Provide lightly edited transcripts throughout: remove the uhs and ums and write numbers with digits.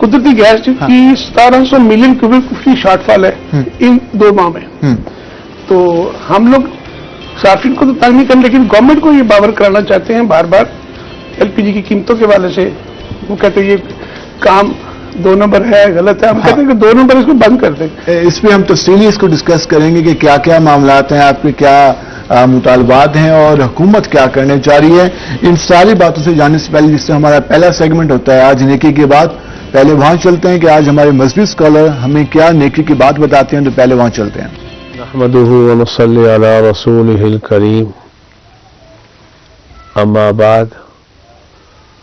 قدرتی گیس کی 1700 million cubic fit کی شارٹ فال ہے ان 2 ماہ میں. تو ہم لوگ صارفین کو تو تنگ نہیں کریں، لیکن گورنمنٹ کو یہ باور کرانا چاہتے ہیں بار بار ایل پی جی کی قیمتوں کے حوالے سے. وہ کہتے ہیں یہ کام 2 نمبر ہے، غلط ہے. ہم کہتے ہیں کہ 2 نمبر اس کو بند کر دیں. اس پہ ہم تفصیلی اس کو ڈسکس کریں گے کہ کیا کیا معاملات ہیں، آپ کے کیا مطالبات ہیں اور حکومت کیا کرنے چاہ رہی ہے. ان ساری باتوں سے جاننے سے پہلے جس سے ہمارا پہلا سیگمنٹ ہوتا ہے آج نیکی کی بات، پہلے وہاں چلتے ہیں کہ آج ہمارے مذہبی اسکالر ہمیں کیا نیکی کی بات بتاتے ہیں. تو پہلے وہاں چلتے ہیں. نحمده ونصلي على رسوله الكريم. اما بعد،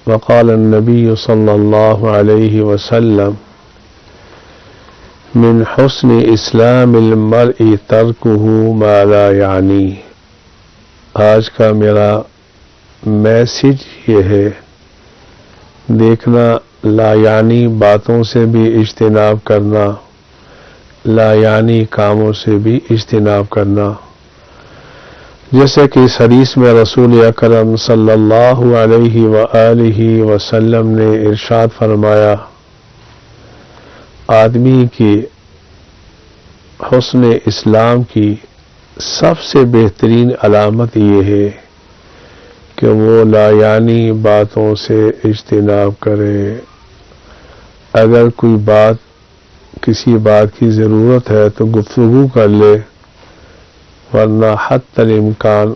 وقال النبي صلى الله عليه وسلم: من حسن اسلام المرء تركه ما لا يعنيه. آج کا میرا میسج یہ ہے، دیکھنا لا یعنی باتوں سے بھی اجتناب کرنا، لا یعنی کاموں سے بھی اجتناب کرنا. جیسے کہ اس حدیث میں رسول اکرم صلی اللہ علیہ وآلہ وسلم نے ارشاد فرمایا، آدمی کی حسن اسلام کی سب سے بہترین علامت یہ ہے کہ وہ لا یعنی باتوں سے اجتناب کرے. اگر کوئی بات، کسی بات کی ضرورت ہے تو گفتگو کر لے، ورنہ حتی الامکان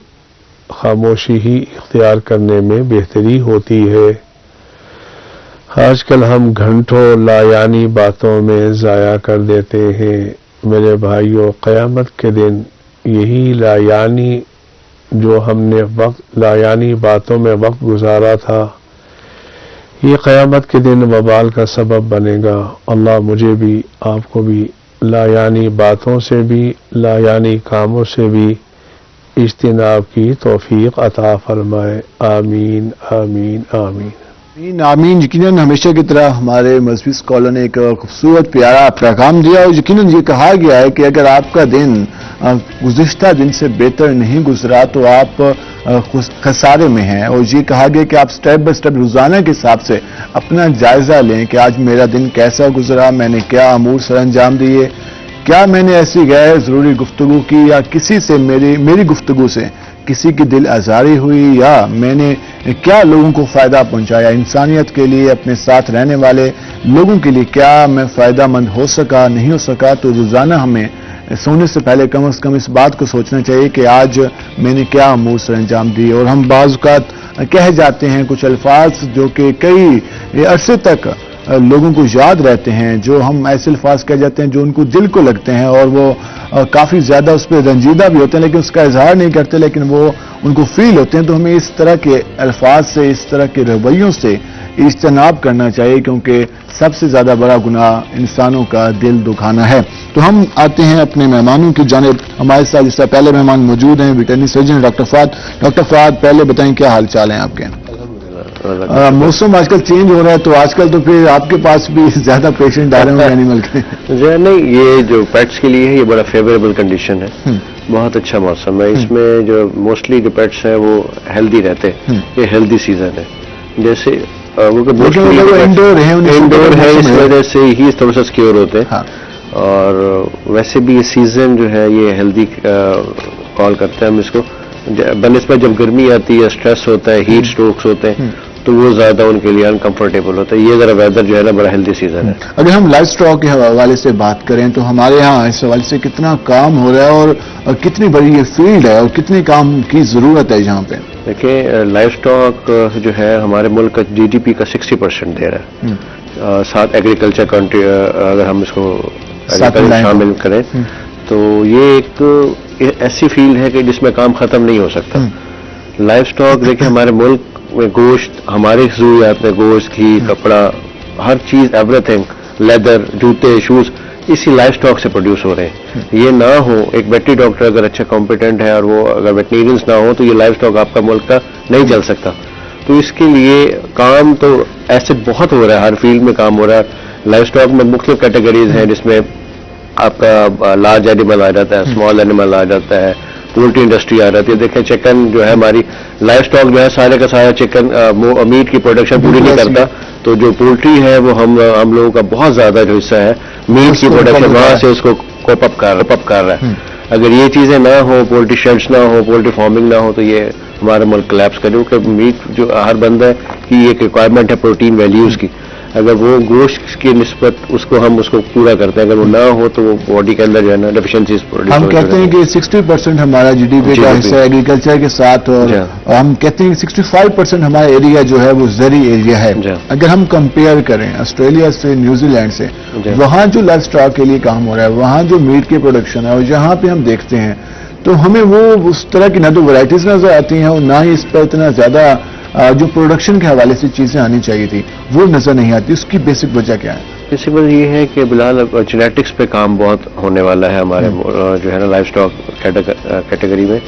خاموشی ہی اختیار کرنے میں بہتری ہوتی ہے. آج کل ہم گھنٹوں لا یعنی باتوں میں ضائع کر دیتے ہیں. میرے بھائیوں، قیامت کے دن یہی لا یعنی جو ہم نے لا یعنی باتوں میں وقت گزارا تھا، یہ قیامت کے دن وبال کا سبب بنے گا. اللہ مجھے بھی آپ کو بھی لا یعنی باتوں سے بھی، لا یعنی کاموں سے بھی اجتناب کی توفیق عطا فرمائے. آمین آمین آمین آمین. یقیناً ہمیشہ کی طرح ہمارے مذہبی اسکالر نے ایک خوبصورت پیارا پیغام دیا، اور یقیناً یہ کہا گیا ہے کہ اگر آپ کا دن گزشتہ دن سے بہتر نہیں گزرا تو آپ خسارے میں ہیں. اور یہ کہا گیا کہ آپ سٹیپ بائی سٹیپ روزانہ کے حساب سے اپنا جائزہ لیں کہ آج میرا دن کیسا گزرا، میں نے کیا امور سر انجام دیے، کیا میں نے ایسی غیر ضروری گفتگو کی، یا کسی سے میری گفتگو سے کسی کی دل آزاری ہوئی، یا میں نے کیا لوگوں کو فائدہ پہنچایا، انسانیت کے لیے، اپنے ساتھ رہنے والے لوگوں کے لیے کیا میں فائدہ مند ہو سکا نہیں ہو سکا. تو روزانہ ہمیں سونے سے پہلے کم از کم اس بات کو سوچنا چاہیے کہ آج میں نے کیا امور سر انجام دی. اور ہم بعض اوقات کہہ جاتے ہیں کچھ الفاظ جو کہ کئی عرصے تک لوگوں کو یاد رہتے ہیں، جو ہم ایسے الفاظ کہہ جاتے ہیں جو ان کو دل کو لگتے ہیں، اور وہ کافی زیادہ اس پہ رنجیدہ بھی ہوتے ہیں، لیکن اس کا اظہار نہیں کرتے، لیکن وہ ان کو فیل ہوتے ہیں. تو ہمیں اس طرح کے الفاظ سے، اس طرح کے رویوں سے اجتناب کرنا چاہیے، کیونکہ سب سے زیادہ بڑا گناہ انسانوں کا دل دکھانا ہے. تو ہم آتے ہیں اپنے مہمانوں کی جانب. ہمارے ساتھ جس طرح پہلے مہمان موجود ہیں veterinary surgeon doctor Fahad. Doctor Fahad, پہلے بتائیں کیا حال چال ہیں آپ کے؟ موسم آج کل چینج ہو رہا ہے، تو آج کل تو پھر آپ کے پاس بھی زیادہ پیشنٹ آ رہے ہیں اینیمل کے. نہیں، یہ جو پیٹس کے لیے ہے یہ بڑا فیوریبل کنڈیشن ہے، بہت اچھا موسم ہے. اس میں جو موسٹلی جو پیٹس ہیں وہ ہیلدی رہتے ہیں، یہ ہیلدی سیزن ہے. جیسے انڈور ہے، اس وجہ سے ہی تھوڑا سا سکیور ہوتے ہیں. اور ویسے بھی یہ سیزن جو ہے یہ ہیلدی کال کرتے ہیں ہم اس کو. بنسبت جب گرمی آتی ہے، اسٹریس ہوتا ہے، ہیٹ اسٹروکس ہوتے ہیں، تو وہ زیادہ ان کے لیے انکمفرٹیبل ہوتا ہے. یہ ذرا ویدر جو ہے نا بڑا ہیلدی سیزن ہے. اگر ہم لائف اسٹاک کے حوالے سے بات کریں تو ہمارے ہاں اس حوالے سے کتنا کام ہو رہا ہے، اور کتنی بڑی یہ فیلڈ ہے، اور کتنے کام کی ضرورت ہے یہاں پہ؟ دیکھیں، لائف اسٹاک جو ہے ہمارے ملک کا جی ڈی پی کا 60% دے رہا ہے. ساتھ ایگریکلچر کنٹری اگر ہم اس کو شامل کریں تو یہ ایک ایسی فیلڈ ہے کہ جس میں کام ختم نہیں ہو سکتا. لائف اسٹاک دیکھیں، ہمارے ملک میں گوشت، ہمارے ضروریات میں گوشت، گھی، کپڑا، ہر چیز، ایوری تھنگ، لیدر، جوتے، شوز، اسی لائف اسٹاک سے پروڈیوس ہو رہے ہیں. یہ نہ ہو، ایک ویٹری ڈاکٹر اگر اچھا کمپیٹنٹ ہے اور وہ اگر ویٹنیرینس نہ ہو تو یہ لائف اسٹاک آپ کا ملک کا نہیں چل سکتا. تو اس کے لیے کام تو ایسے بہت ہو رہا ہے، ہر فیلڈ میں کام ہو رہا ہے. لائف اسٹاک میں مختلف کیٹیگریز ہیں، جس میں آپ کا لارج اینیمل آ جاتا ہے، اسمال اینیمل آ جاتا ہے، پولٹری انڈسٹری آ جاتی ہے. دیکھیں چکن جو ہے ہماری لائف اسٹاک جو ہے سارے کا سارا چکن میٹ کی پروڈکشن پوری نہیں کرتا، تو جو پولٹری ہے وہ ہم لوگوں کا بہت زیادہ جو حصہ ہے میٹ کی پروڈکشن وہاں سے اس کو کوپ اپ کر رہا ہے. اگر یہ چیزیں نہ ہو، پولٹری شیڈس نہ ہو، پولٹری فارمنگ نہ ہو، تو یہ ہمارا ملک کلیپس کرے. کیونکہ میٹ جو ہر بندہ کی ایک ریکوائرمنٹ ہے پروٹین ویلیوز کی، اگر وہ گوشت کی نسبت اس کو پورا کرتے ہیں، اگر وہ نہ ہو تو وہ باڈی کے اندر جو ہے نا ڈیفیشنسیز. ہم کہتے ہیں کہ 60% ہمارا جی ڈی پی کا حصہ ایگریکلچر کے ساتھ، اور ہم کہتے ہیں کہ 65% ہمارا ایریا جو ہے وہ زرعی ایریا ہے. اگر ہم کمپیئر کریں آسٹریلیا سے، نیوزی لینڈ سے، وہاں جو لائف اسٹاک کے لیے کام ہو رہا ہے، وہاں جو میٹ کی پروڈکشن ہے، اور جہاں پہ ہم دیکھتے ہیں تو ہمیں وہ اس طرح کی نہ تو ورائٹیز نظر آتی ہیں، اور نہ ہی اس پر اتنا زیادہ جو پروڈکشن کے حوالے سے چیزیں آنی چاہیے تھی وہ نظر نہیں آتی. اس کی بیسک وجہ کیا ہے؟ بیسک وجہ یہ ہے کہ بلال جینیٹکس پہ کام بہت ہونے والا ہے ہمارے جو ہے نا لائف اسٹاک کیٹیگری میں.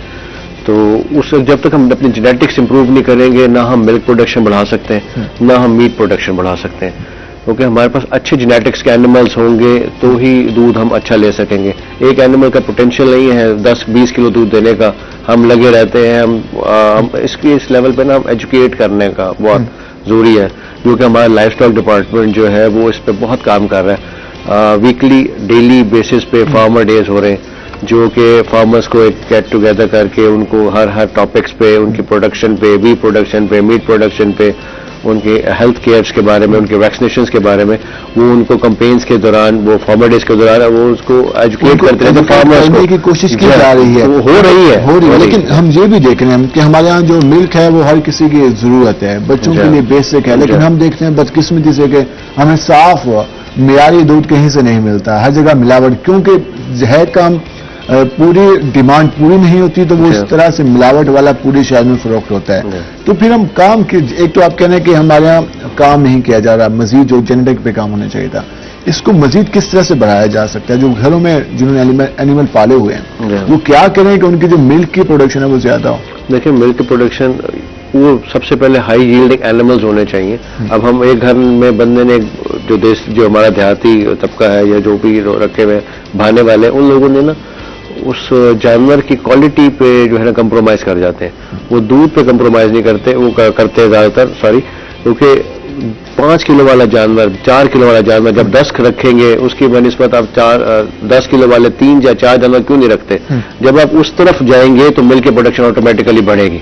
تو اس جب تک ہم اپنی جینیٹکس امپروو نہیں کریں گے، نہ ہم ملک پروڈکشن بڑھا سکتے ہیں، نہ ہم میٹ پروڈکشن بڑھا سکتے ہیں. کیونکہ ہمارے پاس اچھے جینیٹکس کے اینیملز ہوں گے تو ہی دودھ ہم اچھا لے سکیں گے. ایک اینیمل کا پوٹینشیل نہیں ہے 10-20 کلو دودھ دینے کا، ہم لگے رہتے ہیں. ہم اس لیول پہ نا ہم ایجوکیٹ کرنے کا بہت ضروری ہے، کیونکہ ہمارا لائف اسٹاک ڈپارٹمنٹ جو ہے وہ اس پہ بہت کام کر رہا ہے. ویکلی ڈیلی بیسس پہ فارمر ڈیز ہو رہے ہیں، جو کہ فارمرز کو ایک گیٹ ٹوگیدر کر کے ان کو ہر ٹاپکس پہ، ان کی پروڈکشن پہ، بی پروڈکشن پہ، میٹ پروڈکشن پہ، ان کے ہیلتھ کیئرس کے بارے میں، ان کے ویکسینیشنس کے بارے میں، وہ ان کو کمپینز کے دوران، وہ فارمر ڈیز کے دوران وہ اس کو ایجوکیٹ کرتے رہتے ہیں. فارمرز کی کوشش کی جا رہی ہے، ہو رہی ہے. لیکن ہم یہ بھی دیکھ رہے ہیں کہ ہمارے یہاں جو ملک ہے وہ ہر کسی کی ضرورت ہے، بچوں کے لیے بیسک ہے، لیکن ہم دیکھتے ہیں بدقسمتی سے کہ ہمیں صاف معیاری دودھ کہیں سے نہیں ملتا، ہر جگہ ملاوٹ. کیونکہ ہے کام پوری ڈیمانڈ پوری نہیں ہوتی تو وہ اس طرح سے ملاوٹ والا پوری شہر میں فروخت ہوتا ہے. تو پھر ہم کام کی، ایک تو آپ کہنے کہ ہمارے یہاں کام نہیں کیا جا رہا، مزید جو جینیٹک پہ کام ہونا چاہیے تھا، اس کو مزید کس طرح سے بڑھایا جا سکتا ہے؟ جو گھروں میں جنہوں نے اینیمل پالے ہوئے ہیں وہ کیا کریں کہ ان کی جو ملک کی پروڈکشن ہے وہ زیادہ ہو؟ دیکھیں، ملک کی پروڈکشن وہ سب سے پہلے ہائی ییلڈنگ اینیملز ہونے چاہیے. اب ہم ایک گھر میں بندے نے جو ہمارا دیہاتی طبقہ ہے یا جو بھی رکھے ہوئے بھانے والے، ان لوگوں نے نا اس جانور کی کوالٹی پہ جو ہے نا کمپرومائز کر جاتے ہیں. وہ دودھ پہ کمپرومائز نہیں کرتے، وہ کرتے زیادہ تر کیونکہ 5 کلو والا جانور، 4 کلو والا جانور جب 10 رکھیں گے، اس کی بنسبت آپ 10 کلو والے 3 یا 4 جانور کیوں نہیں رکھتے؟ جب آپ اس طرف جائیں گے تو ملک کی پروڈکشن آٹومیٹیکلی بڑھے گی.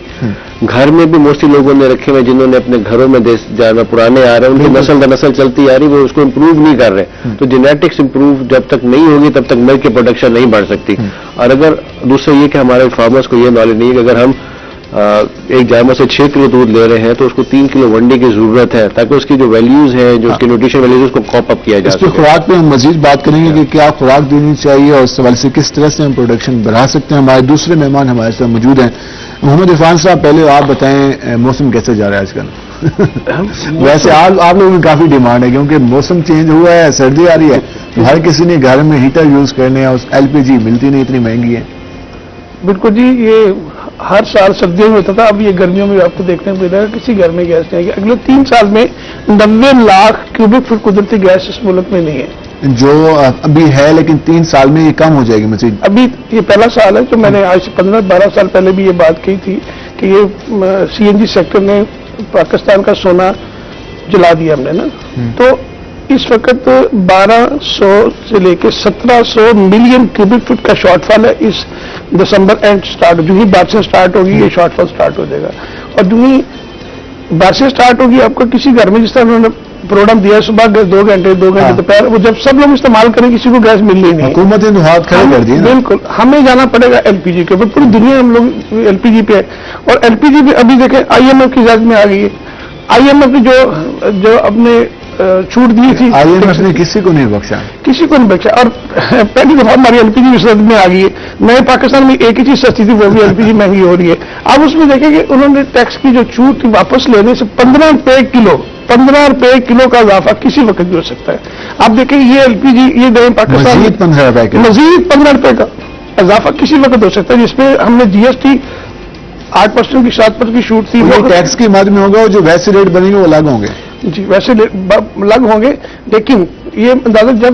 گھر میں بھی موسٹلی لوگوں نے رکھے ہوئے جنہوں نے اپنے گھروں میں جانور پرانے آ رہے ہیں، ان کی نسل در نسل چلتی آ رہی، وہ اس کو امپروو نہیں کر رہے. تو جینیٹکس امپروو جب تک نہیں ہوگی تب تک ملک کی پروڈکشن نہیں بڑھ سکتی. اور اگر دوسرا یہ کہ ہمارے فارمرز کو یہ نالج نہیں ہے کہ اگر ہم ایک جانور سے 6 کلو دودھ لے رہے ہیں تو اس کو 3 کلو ونڈی کی ضرورت ہے، تاکہ اس کی جو ویلیوز ہیں، جو اس کی نیوٹریشن ویلیوز، اس کو کاپ اپ کیا جا سکے. اس کی خوراک پہ ہم مزید بات کریں گے کہ کیا خوراک دینی چاہیے اور اس سوال سے کس طرح سے ہم پروڈکشن بڑھا سکتے ہیں. ہمارے دوسرے مہمان ہمارے ساتھ موجود ہیں. محمد عرفان صاحب، پہلے آپ بتائیں موسم کیسے جا رہا ہے آج کل؟ ویسے آپ لوگوں کی کافی ڈیمانڈ ہے کیونکہ موسم چینج ہوا ہے، سردی آ رہی ہے تو ہر کسی نے گھر میں ہیٹر یوز کرنے ہیں، LPG ملتی نہیں، اتنی مہنگی ہے. بالکل جی، یہ ہر سال سردیوں میں ہوتا تھا، اب یہ گرمیوں میں آپ کو دیکھنے کو مل رہا ہے کسی گھر میں گیس نہیں ہے. اگلے 3 سال میں 90 لاکھ کیوبک فٹ قدرتی گیس اس ملک میں نہیں ہے، جو ابھی ہے، لیکن 3 سال میں یہ کم ہو جائے گی مزید. ابھی یہ پہلا سال ہے. تو میں نے آج سے 15-12 سال پہلے بھی یہ بات کی تھی کہ یہ CNG سیکٹر نے پاکستان کا سونا جلا دیا ہم نے نا. تو اس وقت 1200 سے لے کے 1700 ملین کیوبک فٹ کا شارٹ فال ہے. اس دسمبر اینڈ سٹارٹ، جو ہی بارشیں سٹارٹ ہوگی یہ شارٹ فال سٹارٹ ہو جائے گا. اور جو ہی بارشیں سٹارٹ ہوگی، آپ کو کسی گھر میں جس طرح انہوں نے پروگرام دیا صبح 2 گھنٹے دوپہر، وہ جب سب لوگ استعمال کریں کسی کو گیس ملنی نہیں. حکومت نے ہاتھ کھڑے کر دیے. بالکل، ہمیں جانا پڑے گا LPG کے اوپر. پوری دنیا ہم لوگ LPG پہ ہے. اور LPG بھی ابھی دیکھیں IMF کی اجازت میں آ گئی ہے. IMF کی جو اپنے چھوٹ دی تھی، IMF نے کسی کو نہیں بخشا، کسی کو نہیں بخشا. اور پہلی دفعہ ہماری LPG وسعت میں آ گئی ہے. نئے پاکستان میں ایک ہی چیز سستی تھی، وہ بھی LPG مہنگی ہو رہی ہے. اب اس میں دیکھیں کہ انہوں نے ٹیکس کی جو چھوٹ تھی واپس لینے سے 15 روپے کلو کا اضافہ کسی وقت بھی ہو سکتا ہے. آپ دیکھیں یہ LPG یہ نئے پاکستان مزید 15 روپے مزید 15 روپے کا اضافہ کسی وقت ہو سکتا ہے، جس پہ ہم نے GST 8% کی 7% کی چھوٹ تھی. وہ ٹیکس کی مد میں ہوگا، جو ویسے ریٹ بنیں گے وہ الگ ہوں گے. جی ویسے الگ ہوں گے، لیکن یہ اندازہ جب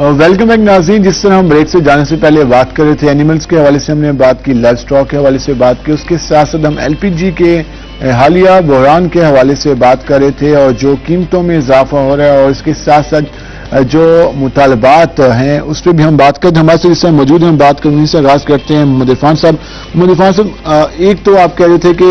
ویلکم بیک ناظرین. جس طرح ہم بریک سے جانے سے پہلے بات کر رہے تھے اینیملز کے حوالے سے، ہم نے بات کی لائف سٹاک کے حوالے سے بات کی، اس کے ساتھ ساتھ ہم ایل پی جی کے حالیہ بحران کے حوالے سے بات کر رہے تھے اور جو قیمتوں میں اضافہ ہو رہا ہے اور اس کے ساتھ ساتھ جو مطالبات ہیں اس پہ بھی ہم بات کرتے ہیں. ہمارے ساتھ اس سے موجود ہیں، ہم بات کرنے سے آغاز کرتے ہیں محمد عرفان صاحب. محمد عرفان صاحب، ایک تو آپ کہہ رہے تھے کہ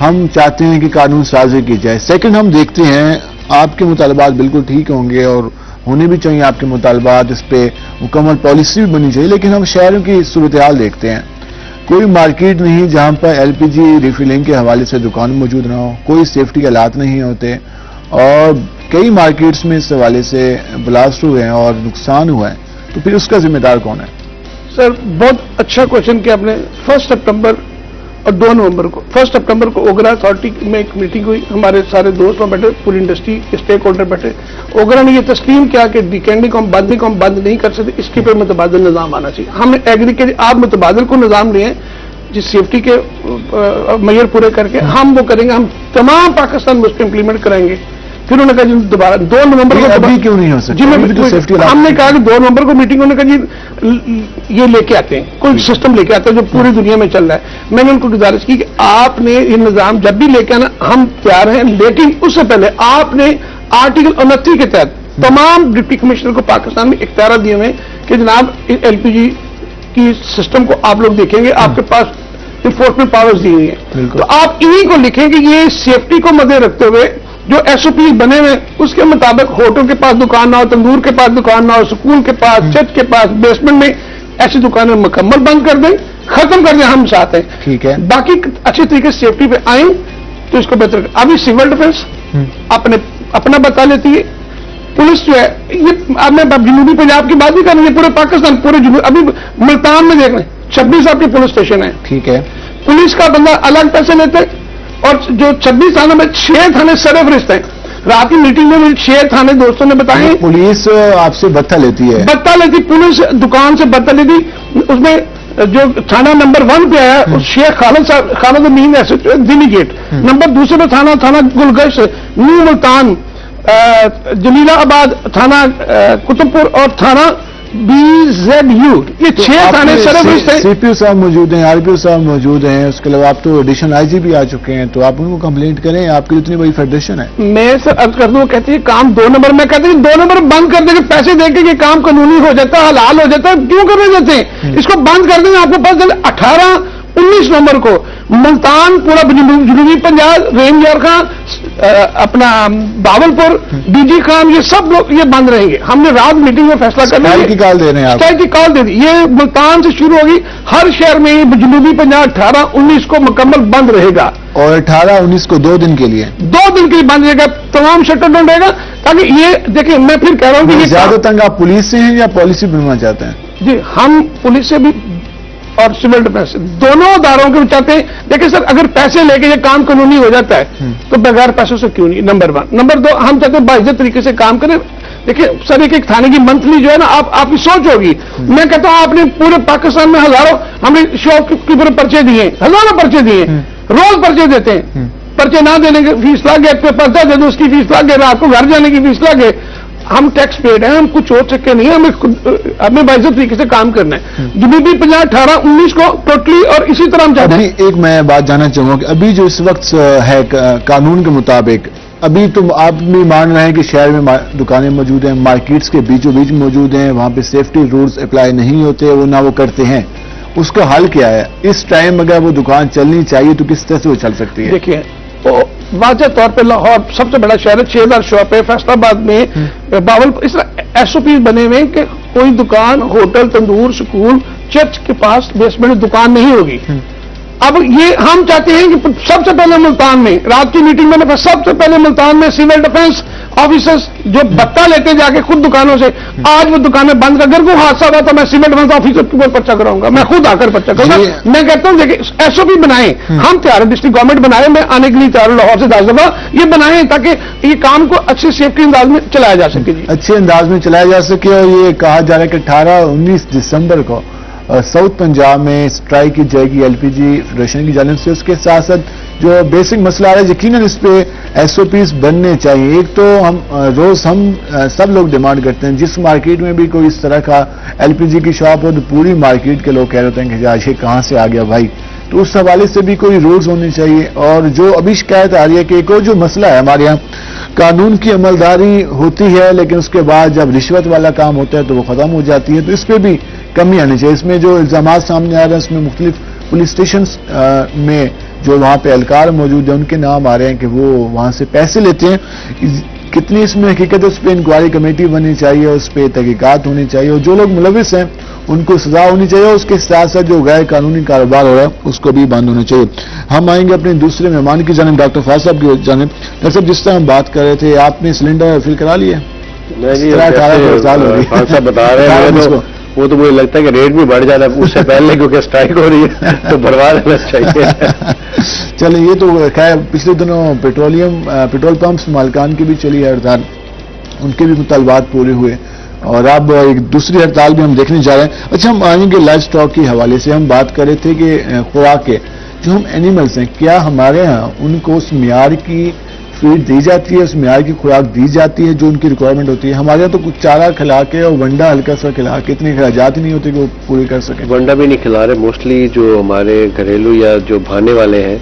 ہم چاہتے ہیں کہ قانون سازی کی جائے، سیکنڈ ہم دیکھتے ہیں آپ کے مطالبات بالکل ٹھیک ہوں گے اور ہونے بھی چاہیے آپ کے مطالبات، اس پہ مکمل پالیسی بھی بنی چاہیے، لیکن ہم شہروں کی صورتحال دیکھتے ہیں. کوئی مارکیٹ نہیں جہاں پر ایل پی جی ریفلنگ کے حوالے سے دکان موجود نہ ہو، کوئی سیفٹی کے آلات نہیں ہوتے اور کئی مارکیٹس میں اس حوالے سے بلاسٹ ہوئے ہیں اور نقصان ہوا ہے، تو پھر اس کا ذمہ دار کون ہے؟ سر بہت اچھا کوشچن کیا آپ نے. 1 سپٹمبر اور 2 نومبر کو 1 سپٹمبر کو اوگرا اتھارٹی میں ایک میٹنگ ہوئی، ہمارے سارے دوست وہاں بیٹھے، پوری انڈسٹری اسٹیک ہولڈر بیٹھے. اوگرا نے یہ تسلیم کیا کہ ویکینڈنگ کو ہم بند نہیں کر سکتے، اس کے پر متبادل نظام آنا چاہیے. ہم نے ایگری کے آپ متبادل کو نظام لیے جس سیفٹی کے معیار پورے کر کے ہم وہ کریں گے، ہم تمام پاکستان میں اس کو امپلیمنٹ کریں گے. پھر انہوں نے کہا جی دوبارہ 2 نومبر کو ابھی کیوں نہیں ہو سکتا؟ ہم نے کہا کہ 2 نومبر کو میٹنگ ہونے کا جی یہ لے کے آتے ہیں، کوئی سسٹم لے کے آتے ہیں جو پوری دنیا میں چل رہا ہے. میں نے ان کو گزارش کی کہ آپ نے یہ نظام جب بھی لے کے آنا ہم تیار ہیں، لیکن اس سے پہلے آپ نے آرٹیکل 29 کے تحت تمام ڈپٹی کمشنر کو پاکستان میں اختیارات دیے ہوئے کہ جناب ایل پی جی کی سسٹم کو آپ لوگ دیکھیں گے، آپ کے پاس انفورسمنٹ پاورز دی ہوئی ہیں، تو آپ انہیں کو لکھیں کہ یہ سیفٹی کو مد رکھتے ہوئے جو ایس او پی بنے ہوئے اس کے مطابق ہوٹل کے پاس دکان نہ ہو، تندور کے پاس دکان نہ ہو، سکول کے پاس، چرچ کے پاس، بیسمنٹ میں ایسی دکانیں مکمل بند کر دیں، ختم کر دیں. ہم چاہتے ہیں ٹھیک ہے، باقی اچھے طریقے سے سیفٹی پہ آئیں تو اس کو بہتر کریں. ابھی سول ڈیفنس اپنا بتا لیتی ہے، پولیس جو ہے یہ اب میں جنوبی پنجاب کی بات بھی کر رہی ہے، پورے پاکستان پورے جنوب، ابھی ملتان میں دیکھ رہے ہیں 26 آپ کے پولیس اسٹیشن ہیں. ٹھیک ہے، پولیس کا بندہ الگ پیسے لیتے اور جو 26 تھانوں میں 6 تھانے سرفرست ہیں. رات کی میٹنگ میں 6 تھانے دوستوں نے بتائے پولیس آپ سے بتہ لیتی ہے، پولیس دکان سے بتہ لیتی. اس میں جو تھانہ نمبر 1 پہ آیا اس شیخ خالد امین دلی گیٹ، نمبر 2 پہ تھانہ گلگشت، نیو ملتان، جلیلہ آباد، تھانہ قطب پور اور تھانہ BZU، یہ 6 تھانے سرفرست ہیں. سی پی او صاحب موجود ہیں، آر پی او صاحب موجود ہیں، اس کے علاوہ آپ تو ایڈیشنل آئی جی بھی آ چکے ہیں، تو آپ ان کو کمپلینٹ کریں، آپ کی اتنی بڑی فیڈریشن ہے. میں سر عرض کر دوں، کہتے ہیں کام 2 نمبر میں کہتے ہیں 2 نمبر بند کر دیں گے، پیسے دے کے یہ کام قانونی ہو جاتا ہے، حلال ہو جاتا ہے، کیوں کرنے دیتے ہیں؟ اس کو بند کر دیں گے. آپ کو پاس 18-19 نومبر کو ملتان، پورا جنوبی پنجاب، رینج خان، اپنا باولپور، ڈی جی خان، یہ سب لوگ یہ بند رہیں گے. ہم نے رات میٹنگ میں فیصلہ کر لیا کی کال دے رہے ہیں آپ، کی کال دے دی. یہ ملتان سے شروع ہوگی، ہر شہر میں جنوبی پنجاب 18-19 کو مکمل بند رہے گا اور 18-19 کو 2 دن کے لیے 2 دن کے لیے بند رہے گا، تمام شٹر ڈاؤن رہے گا. تاکہ یہ دیکھیں میں پھر کہہ رہا ہوں کہ یہ زیادہ تنگ آپ پولیس سے ہیں یا پالیسی بنوانا چاہتے ہیں؟ جی ہم پولیس سے بھی اور سول ڈیفنس دونوں اداروں کے چاہتے ہیں. دیکھیں سر اگر پیسے لے کے یہ کام قانونی ہو جاتا ہے تو بغیر پیسوں سے کیوں نہیں، نمبر 1. نمبر 2 ہم چاہتے ہیں باعزت طریقے سے کام کریں. دیکھیں سر ایک تھانے کی منتھلی جو ہے نا آپ کی سوچ ہوگی، میں کہتا ہوں آپ نے پورے پاکستان میں ہزاروں، ہم نے شاپ کیپر پرچے دیے، ہزاروں پرچے دیے، روز پرچے دیتے ہیں. پرچے نہ دینے کی فیس لگ گئے، پرچہ دے دو اس کی فیس لگ گئے، رات کو گھر جانے کی فیس لگ گئے. ہم ٹیکس پیڈ ہیں، ہم کچھ اور چکے نہیں ہیں، ہمیں باعزت طریقے سے کام کرنا ہے. جنوبی پنجاب 18-19 کو ٹوٹلی اور اسی طرح ہم چاہتے ہیں. ایک میں بات جاننا چاہوں گا کہ ابھی جو اس وقت ہے قانون کے مطابق، ابھی تم آپ بھی مان رہے ہیں کہ شہر میں دکانیں موجود ہیں، مارکیٹس کے بیچوں بیچ موجود ہیں، وہاں پہ سیفٹی رولز اپلائی نہیں ہوتے، وہ نہ وہ کرتے ہیں. اس کا حل کیا ہے؟ اس ٹائم اگر وہ دکان چلنی چاہیے تو کس طرح سے وہ چل سکتی ہے؟ دیکھیے واضح طور پہ لاہور سب سے بڑا شہر ہے، 6000 شاپ ہے. فیصل آباد میں باولپور، اس طرح ایس او پی بنے ہوئے کہ کوئی دکان، ہوٹل، تندور، سکول، چرچ کے پاس بیسمنٹ دکان نہیں ہوگی. اب یہ ہم چاہتے ہیں کہ سب سے پہلے ملتان میں رات کی میٹنگ میں سب سے پہلے ملتان میں سول ڈیفنس آفیسرز جو بتہ لیتے جا کے خود دکانوں سے، آج وہ دکانیں بند کر، اگر کوئی حادثہ ہوا تو میں سول ڈیفنس آفیسر کے اوپر پرچہ کراؤں گا، میں خود آ کر پرچہ کروں گا. میں کہتا ہوں دیکھیں ایس او پی بنائیں، ہم تیار ہیں، ڈسٹرکٹ گورنمنٹ بنائے، میں آنے کے لیے تیار ہوں لاہور سے 10 دفعہ، یہ بنائیں تاکہ یہ کام کو اچھے سیفٹی انداز میں چلایا جا سکے. جی اچھے انداز میں چلایا جا سکے. اور یہ کہا جا رہا ہے کہ 18-19 دسمبر کو ساؤتھ پنجاب میں اسٹرائک کی جائے گی ایل پی جی فیڈریشن کی جانب سے. اس کے ساتھ ساتھ جو بیسک مسئلہ آ رہا ہے یقیناً اس پہ SOPs بننے چاہیے. ایک تو ہم سب لوگ ڈیمانڈ کرتے ہیں جس مارکیٹ میں بھی کوئی اس طرح کا LPG کی شاپ ہو تو پوری مارکیٹ کے لوگ کہہ رہے ہیں کہ یہ کہاں سے آ گیا بھائی, تو اس حوالے سے بھی کوئی رولز ہونے چاہیے. اور جو ابھی شکایت آ رہی ہے کہ ایک اور جو مسئلہ ہے ہمارے یہاں قانون کی عملداری ہوتی ہے لیکن اس کے بعد جب رشوت والا کام ہوتا ہے تو وہ ختم ہو جاتی ہے, تو اس پہ بھی کمی آنی چاہیے. اس میں جو الزامات سامنے آ رہے ہیں اس میں مختلف پولیس اسٹیشنز میں جو وہاں پہ اہلکار موجود ہیں ان کے نام آ رہے ہیں کہ وہ وہاں سے پیسے لیتے ہیں. کتنی اس میں حقیقت ہے اس پہ انکوائری کمیٹی بننی چاہیے, اس پہ تحقیقات ہونی چاہیے اور جو لوگ ملوث ہیں ان کو سزا ہونی چاہیے, اور اس کے ساتھ ساتھ جو غیر قانونی کاروبار ہو رہا ہے اس کو بھی بند ہونا چاہیے. ہم آئیں گے اپنے دوسرے مہمان کی جانب ڈاکٹر فیاض صاحب کی جانب. ڈاکٹر صاحب جس طرح ہم بات کر رہے تھے آپ نے سلنڈر فل کرا لیا؟ بتا رہے ہیں وہ تو مجھے لگتا ہے کہ ریٹ بھی بڑھ جاتا ہے اس سے پہلے کیونکہ اسٹرائک ہو رہی ہے تو بڑھوا دینا چاہیے. چلیں یہ تو خیر پچھلے دنوں پیٹرول پمپس مالکان کی بھی چلی ہے ہڑتال, ان کے بھی مطالبات پورے ہوئے اور اب ایک دوسری ہڑتال بھی ہم دیکھنے جا رہے ہیں. اچھا ہم آئیں گے لائف اسٹاک کے حوالے سے. ہم بات کر رہے تھے کہ خوراک کے جو ہم اینیملس ہیں کیا ہمارے ہاں ان کو اس معیار کی فیڈ دی جاتی ہے, اس معیار کی خوراک دی جاتی ہے جو ان کی ریکوائرمنٹ ہوتی ہے؟ ہمارے یہاں تو کچھ چارہ کھلا کے اور ونڈا ہلکا سا کھلا کے اتنے اخراجات ہی نہیں ہوتے کہ وہ پورے کر سکیں. ونڈا بھی نہیں کھلا رہے, موسٹلی جو ہمارے گھریلو یا جو بھانے والے ہیں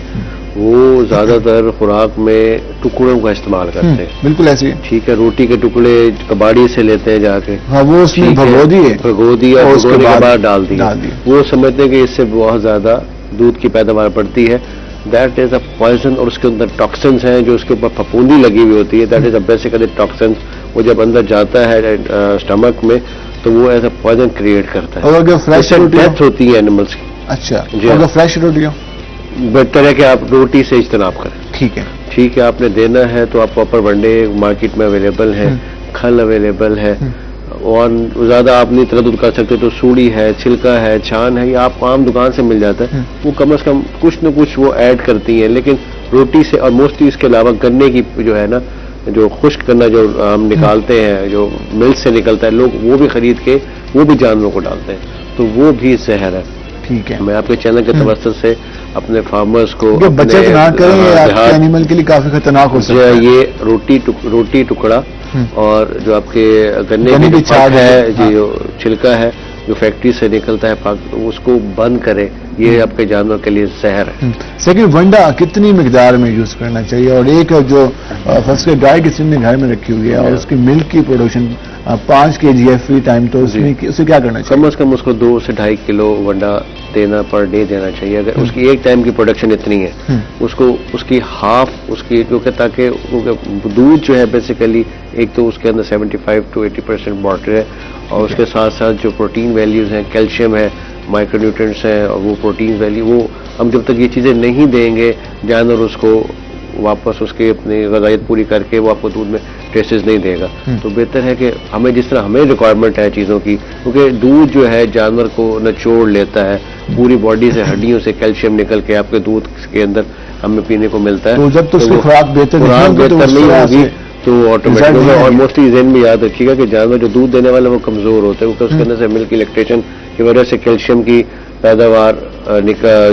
وہ زیادہ تر خوراک میں ٹکڑوں کا استعمال کرتے ہیں. بالکل ایسے ہی ٹھیک ہے, روٹی کے ٹکڑے کباڑی سے لیتے ہیں جا کے, ہاں وہ اس میں بھگو دیے اور بھگونے کے بعد ڈال دی. وہ سمجھتے ہیں کہ اس سے بہت زیادہ دودھ کی پیداوار بڑھتی ہے. دیٹ از اے پوائزن, اور اس کے اندر ٹاکسنس ہیں جو اس کے اوپر پھپھوندی لگی ہوئی ہوتی ہے. That is a basically toxins. وہ جب اندر جاتا ہے اسٹمک میں تو وہ ایسا پوائزن کریٹ کرتا ہے. اور اگر فریش ڈیتھ ہوتی ہے اینیملس کی. اچھا اگر فریش روٹی ہو بہتر ہے کہ آپ روٹی سے اجتناب کریں. ٹھیک ہے, ٹھیک ہے, آپ نے دینا ہے تو آپ پراپر ونڈے مارکیٹ میں اویلیبل ہے, کھل اویلیبل ہے, اور زیادہ آپ نہیں تردد کر سکتے تو سوڑی ہے, چھلکا ہے, چھان ہے, یہ آپ کو عام دکان سے مل جاتا ہے. وہ کم از کم کچھ نہ کچھ وہ ایڈ کرتی ہیں. لیکن روٹی سے اور موسٹلی اس کے علاوہ گنے کی جو ہے نا جو خشک کرنا جو ہم نکالتے ہیں جو مل سے نکلتا ہے, لوگ وہ بھی خرید کے وہ بھی جانوروں کو ڈالتے ہیں, تو وہ بھی زہر ہے. ٹھیک ہے, میں آپ کے چینل کے توسط سے اپنے فارمرز کو بچت نہ کریں, اینیمل کے لیے کافی خطرناک ہو سکتا ہے. یہ روٹی ٹکڑا اور جو آپ کے گنے کی چھاگ ہے جو چھلکا ہے جو فیکٹری سے نکلتا ہے اس کو بند کرے. یہ آپ کے جانور کے لیے زہر ہے. سیکنڈ, ونڈا کتنی مقدار میں یوز کرنا چاہیے؟ اور ایک جو فرسٹ گائے کسی نے گھر میں رکھی ہوئی ہے اور اس کی ملک کی پروڈکشن 5 kg ہے فری ٹائم, تو اسے کیا کرنا چاہیے؟ کم از کم اس کو 2 سے 2.5 کلو ونڈا دینا پر ڈے دینا چاہیے. اگر اس کی ایک ٹائم کی پروڈکشن اتنی ہے اس کی ہاف اس کی کیونکہ تاکہ دودھ جو ہے بیسیکلی ایک تو اس کے اندر 75 to 80% واٹر ہے, اور اس کے ساتھ ساتھ جو پروٹین ویلیوز ہیں, کیلشیم ہے, مائکرو نیوٹرینٹس ہیں, اور وہ پروٹین ویلیو وہ ہم جب تک یہ چیزیں نہیں دیں گے جانور اس کو واپس اس کے اپنی غذائیت پوری کر کے وہ آپ کو دودھ میں ٹیسٹز نہیں دے گا. تو بہتر ہے کہ ہمیں جس طرح ہمیں ریکوائرمنٹ ہے چیزوں کی, کیونکہ دودھ جو ہے جانور کو نچوڑ لیتا ہے پوری باڈی سے, ہڈیوں سے کیلشیم نکل کے آپ کے دودھ کے اندر ہمیں پینے کو ملتا ہے. تو جب تو خوراک بہتر نہیں ہوگی تو آٹومیٹک. اور موسٹلی ذہن میں یاد رکھیے گا کہ جانور جو دودھ دینے والے وہ کمزور ہوتے ہیں, کیونکہ اس کے اندر سے ملک الیکٹریشن کی وجہ سے کیلشیم کی پیداوار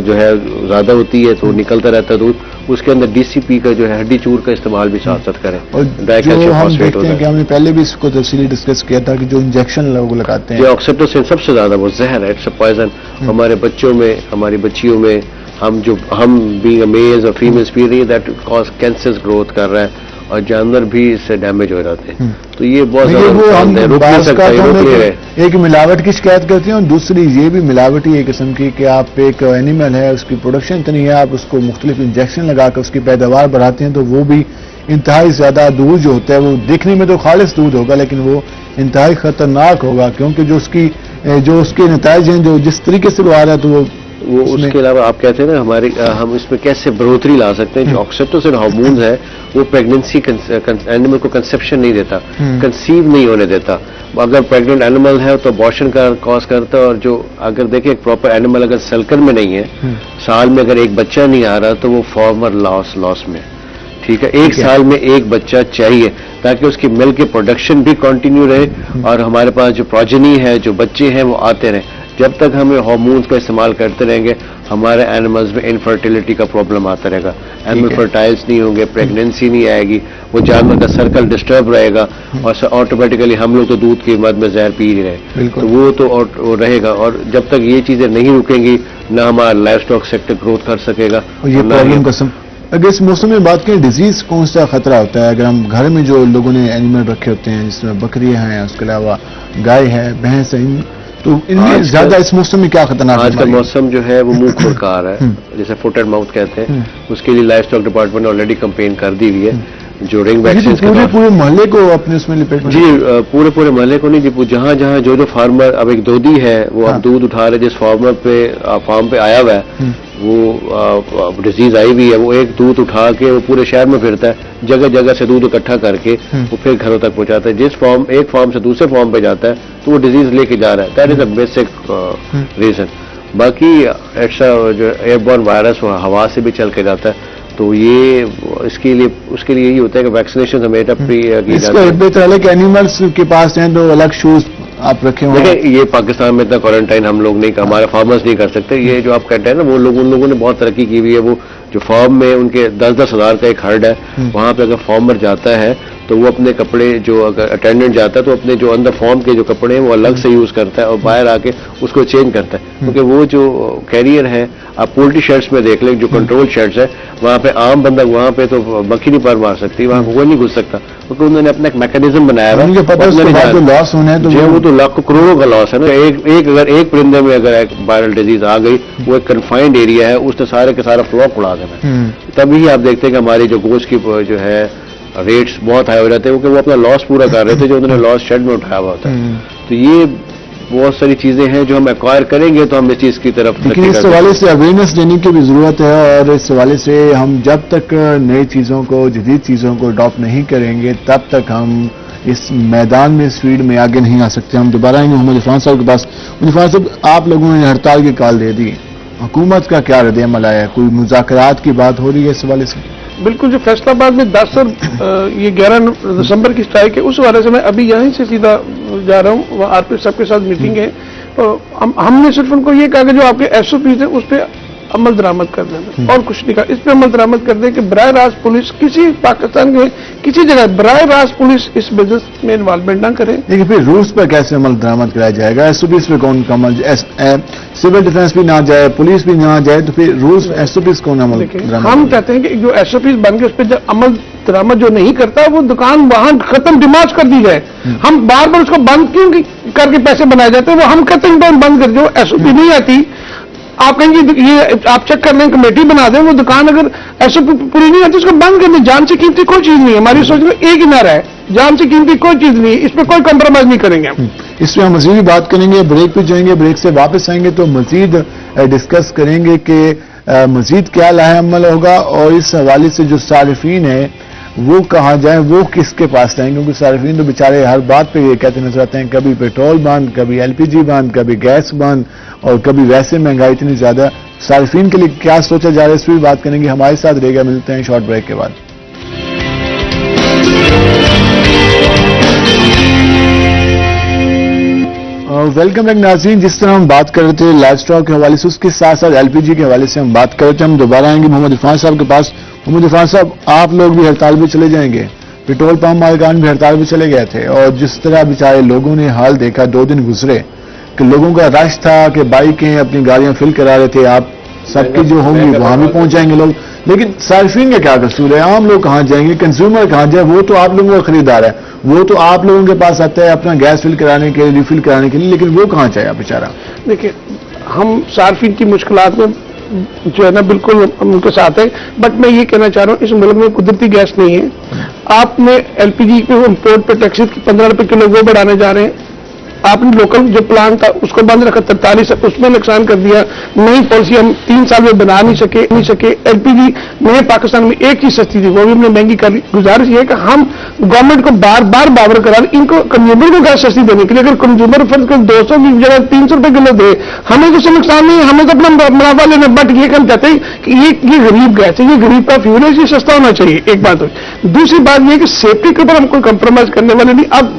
جو ہے زیادہ ہوتی ہے تو نکلتا رہتا ہے دودھ. اس کے اندر DCP کا جو ہے ہڈی چور کا استعمال بھی ساتھ ساتھ کریں. ڈائی کیلشیم فاسفیٹ ہوتا ہے کہ ہم نے پہلے بھی اس کو تفصیلی ڈسکس کیا تھا کہ جو انجیکشن لوگ لگاتے ہیں آکسیٹوسن سب سے زیادہ وہ زہر ہے, اٹس اے پوائزن. ہمارے بچوں میں ہماری بچیوں میں ہم بینگ میلز اور فیمیلز پی رہی ہے, دیٹ کاز کینسر گروتھ کر رہا ہے, اور جانور بھی اس سے ڈیمیج ہو جاتے ہیں. تو یہ بہت زیادہ ایک ملاوٹ کی شکایت کرتے ہیں, اور دوسری یہ بھی ملاوٹ ہی ایک قسم کی کہ آپ ایک اینیمل ہے اس کی پروڈکشن اتنی ہے, آپ اس کو مختلف انجیکشن لگا کر اس کی پیداوار بڑھاتے ہیں, تو وہ بھی انتہائی زیادہ دودھ جو ہوتا ہے وہ دیکھنے میں تو خالص دودھ ہوگا لیکن وہ انتہائی خطرناک ہوگا, کیونکہ جو اس کے نتائج ہیں جو جس طریقے سے وہ آ رہا ہے تو وہ اس کے علاوہ آپ کہتے ہیں نا ہم اس میں کیسے بڑھوتری لا سکتے ہیں. جو آکسیٹوسن ہارمونز ہے وہ پریگننسی اینیمل کو کنسیپشن نہیں دیتا, کنسیو نہیں ہونے دیتا. اگر پریگننٹ اینیمل ہے تو ابارشن کا کاز کرتا ہے. اور جو اگر دیکھیں ایک پراپر اینیمل اگر سلکن میں نہیں ہے, سال میں اگر ایک بچہ نہیں آ رہا تو وہ فارمر لاس میں. ٹھیک ہے, ایک سال میں ایک بچہ چاہیے تاکہ اس کی ملک کی پروڈکشن بھی کنٹینیو رہے اور ہمارے پاس جو پروجنی ہے جو بچے ہیں وہ آتے رہیں. جب تک ہمیں ہارمونز کا استعمال کرتے رہیں گے ہمارے اینیملز میں انفرٹیلٹی کا پرابلم آتا رہے گا, اینیمل فرٹائلز نہیں ہوں گے, پریگنینسی نہیں آئے گی, وہ جانور کا سرکل ڈسٹرب رہے گا, اور آٹومیٹیکلی ہم لوگ تو دودھ کی مد میں زہر پی ہی رہے, تو وہ تو رہے گا. اور جب تک یہ چیزیں نہیں رکیں گی نہ ہمارا لائف اسٹاک سیکٹر گروتھ کر سکے گا. یہ پرابلم قسم اگر اس موسم میں بات کریں ڈیزیز کون سا خطرہ ہوتا ہے اگر ہم گھر میں جو لوگوں نے اینیمل رکھے ہوتے ہیں جس میں بکریاں ہیں, اس کے علاوہ گائے ہے, بھینس ہے, تو ان میں زیادہ اس موسم میں کیا خطرناک ہے؟ آج کا موسم جو ہے وہ منہ کھرکار ہے, جیسے فٹ اینڈ ماؤتھ کہتے ہیں, اس کے لیے لائف اسٹاک ڈپارٹمنٹ نے آلریڈی کمپین کر دی ہوئی ہے. جو رنگ ویکسین پورے محلے کو اپنے اس میں لپیٹ جی پورے محلے کو نہیں جی, جہاں جہاں جو فارمر اب ایک دودھی ہے وہ اب دودھ اٹھا رہے, جس فارم پہ آیا ہوا ہے وہ ڈیزیز آئی ہوئی ہے, وہ ایک دودھ اٹھا کے وہ پورے شہر میں پھرتا ہے, جگہ جگہ سے دودھ اکٹھا کر کے وہ پھر گھروں تک پہنچاتا ہے. جس ایک فارم سے دوسرے فارم پہ جاتا ہے تو وہ ڈیزیز لے کے جا رہا ہے. That is a basic reason. باقی ایکسٹرا جو ایئر بورن وائرس وہ ہوا سے بھی چل کے جاتا ہے, تو یہ اس کے لیے یہی ہوتا ہے کہ ویکسینیشن ہمیشہ کی جاتی ہے. بہتر ہے کہ اینیملس کے پاس ہیں تو الگ شوز آپ رکھے ہوئے. دیکھیں یہ پاکستان میں اتنا کوارنٹائن ہم لوگ نہیں, ہمارے فارمرز نہیں کر سکتے. یہ جو آپ کہتے ہیں نا وہ ان لوگوں نے بہت ترقی کی ہوئی ہے. وہ جو فارم میں ان کے 10-10 ہزار کا ایک ہرڈ ہے, وہاں پہ اگر فارمر جاتا ہے تو وہ اپنے کپڑے جو اگر اٹینڈنٹ جاتا ہے تو اپنے جو اندر فارم کے جو کپڑے ہیں وہ الگ سے یوز کرتا ہے, اور باہر آ کے اس کو چینج کرتا ہے. کیونکہ وہ جو کیریئر ہے آپ پولٹری شیڈس میں دیکھ لیں, جو کنٹرول شیڈس ہے وہاں پہ عام بندہ وہاں پہ تو مکھی نہیں پر مار سکتی, وہاں کوئی نہیں گھس سکتا, کیونکہ انہوں نے اپنا ایک میکینزم بنایا ہے. لاس ہونا ہے وہ تو لاکھوں کروڑوں کا لاس ہے نا. اگر ایک پرندے میں اگر ایک وائرل ڈیزیز آ گئی, وہ ایک کنفائنڈ ایریا ہے, اس نے سارے کے سارا فلاک اڑا دینا. تبھی آپ دیکھتے ہیں کہ ہماری جو گوشت کی جو ہے ریٹس بہت ہائی ہو جاتے ہیں, کیونکہ وہ اپنا لاس پورا کر رہے تھے جو انہوں نے لاس شیڈ میں اٹھایا ہوا ہوتا ہے. تو یہ بہت ساری چیزیں ہیں جو ہم ایکوائر کریں گے تو ہم اس چیز کی طرف. لیکن اس حوالے سے اویئرنیس دینے کی بھی ضرورت ہے, اور اس حوالے سے ہم جب تک نئی چیزوں کو, جدید چیزوں کو اڈاپٹ نہیں کریں گے تب تک ہم اس میدان میں, اس فیلڈ میں آگے نہیں آ سکتے. ہم دوبارہ آئیں گے محمد عرفان صاحب کے پاس. محمد عرفان صاحب, آپ لوگوں نے ہڑتال کی کال دے دی, حکومت کا کیا رد عمل آیا؟ کوئی مذاکرات کی بات ہو رہی ہے اس حوالے سے؟ بالکل, جو فیصلہ آباد میں 10 اور یہ 11 دسمبر کی اسٹرائک ہے, اس حوالے سے میں ابھی یہیں سے سیدھا جا رہا ہوں, وہ آر پی سب کے ساتھ میٹنگ ہے. ہم نے صرف ان کو یہ کہا کہ جو آپ کے ایس او پیز ہیں اس پہ عمل درآمد کر دیں, اور کچھ نہیں کہا. اس پہ عمل درآمد کر دیں کہ براہ راست پولیس کسی پاکستان کے کسی جگہ براہ راست پولیس اس بزنس میں انوالومنٹ نہ کرے. لیکن پھر رولس پر کیسے عمل درآمد کرایا جائے گا؟ ایس او پیز پہ کون کا عمل؟ سول ڈیفینس بھی نہ جائے, پولیس بھی نہ جائے, تو پھر رولس ایس او پیز کون عمل درآمد؟ ہم کہتے ہیں کہ جو ایس او پیز بن کے اس پہ جب عمل درآمد جو نہیں کرتا وہ دکان وہاں ختم ڈیمارچ کر دی جائے. ہم بار بار اس کو بند کیوں کر کے پیسے بنائے جاتے ہیں؟ وہ ہم کہتے ہیں بند کر, جو ایس او پی نہیں آتی آپ کہیں گے یہ آپ چیک کر لیں, کمیٹی بنا دیں, وہ دکان اگر ایسے پوری نہیں آتی اس کو بند کر دیں. جان سے قیمتی کوئی چیز نہیں ہے, ہماری سوچ میں ایک ہی نہ رہا ہے, جان سے قیمتی کوئی چیز نہیں ہے, اس پہ کوئی کمپرومائز نہیں کریں گے ہم. اس پہ ہم مزید بات کریں گے, بریک پہ جائیں گے, بریک سے واپس آئیں گے تو مزید ڈسکس کریں گے کہ مزید کیا لاہ عمل ہوگا, اور اس حوالے سے جو صارفین ہیں وہ کہاں جائیں, وہ کس کے پاس جائیں, کیونکہ صارفین تو بیچارے ہر بات پہ یہ کہتے نظر آتے ہیں, کبھی پیٹرول بند, کبھی ایل پی جی بند, کبھی گیس بند, اور کبھی ویسے مہنگائی اتنی زیادہ. صارفین کے لیے کیا سوچا جا رہا ہے اس پہ بھی بات کریں گے. ہمارے ساتھ رہے گا, ملتے ہیں شارٹ بریک کے بعد. ویلکم بیک ناظرین. جس طرح ہم بات کر رہے تھے لائف اسٹاک کے حوالے سے, اس کے ساتھ ساتھ ایل پی جی کے حوالے سے ہم بات کر رہے تھے. ہم دوبارہ آئیں گے محمد عرفان صاحب کے پاس. محمد عرفان صاحب, آپ لوگ بھی ہڑتال پہ چلے جائیں گے, پیٹرول پمپ مالکان بھی ہڑتال پہ چلے گئے تھے, اور جس طرح بیچارے لوگوں نے حال دیکھا, 2 دن گزرے کہ لوگوں کا رش تھا کہ بائکیں اپنی گاڑیاں فل کرا رہے تھے. آپ سب کی جو ہوں گی وہاں بھی پہنچ جائیں گے لوگ, لیکن صارفین کا کیا قصور ہے؟ عام لوگ کہاں جائیں گے؟ کنزیومر کہاں جائے؟ وہ تو آپ لوگوں کا خریدار ہے, وہ تو آپ لوگوں کے پاس آتا ہے اپنا گیس فل کرانے کے لیے, ریفل کرانے کے لیے, لیکن وہ کہاں جائے بیچارہ؟ دیکھیں, ہم صارفین کی مشکلات میں جو ہے نا بالکل ان کے ساتھ ہے, بٹ میں یہ کہنا چاہ رہا ہوں اس ملک میں قدرتی گیس نہیں ہے. آپ نے ایل پی جی کے امپورٹ پہ ٹیکسز 15 روپے کلو وہ بڑھانے جا رہے ہیں. آپ نے لوکل جو پلانٹ تھا اس کو بند رکھا 43, اس میں نقصان کر دیا. نئی پالیسی ہم 3 سال میں بنا نہیں سکے. ایل پی جی نئے پاکستان میں ایک چیز سستی تھی, وہ بھی ہم نے مہنگی کر لی. گزارش یہ ہے کہ ہم گورنمنٹ کو بار بار باور کرا رہے ان کو کنزیومر کو گیس سستی دینے کے لیے. اگر کنزیومر فرض کر 200 کی جگہ 300 روپے کلو دے, ہمیں تو سے نقصان نہیں ہے, ہمیں تو اپنا منافع لینا. بٹ یہ ہم کہتے ہیں کہ یہ غریب گیس ہے, یہ غریب کا فیول ہے, یہ سستا ہونا چاہیے. ایک بات ہوئی. دوسری بات یہ کہ سیفٹی کے اوپر ہم کوئی کمپرومائز کرنے والے نہیں. اب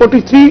43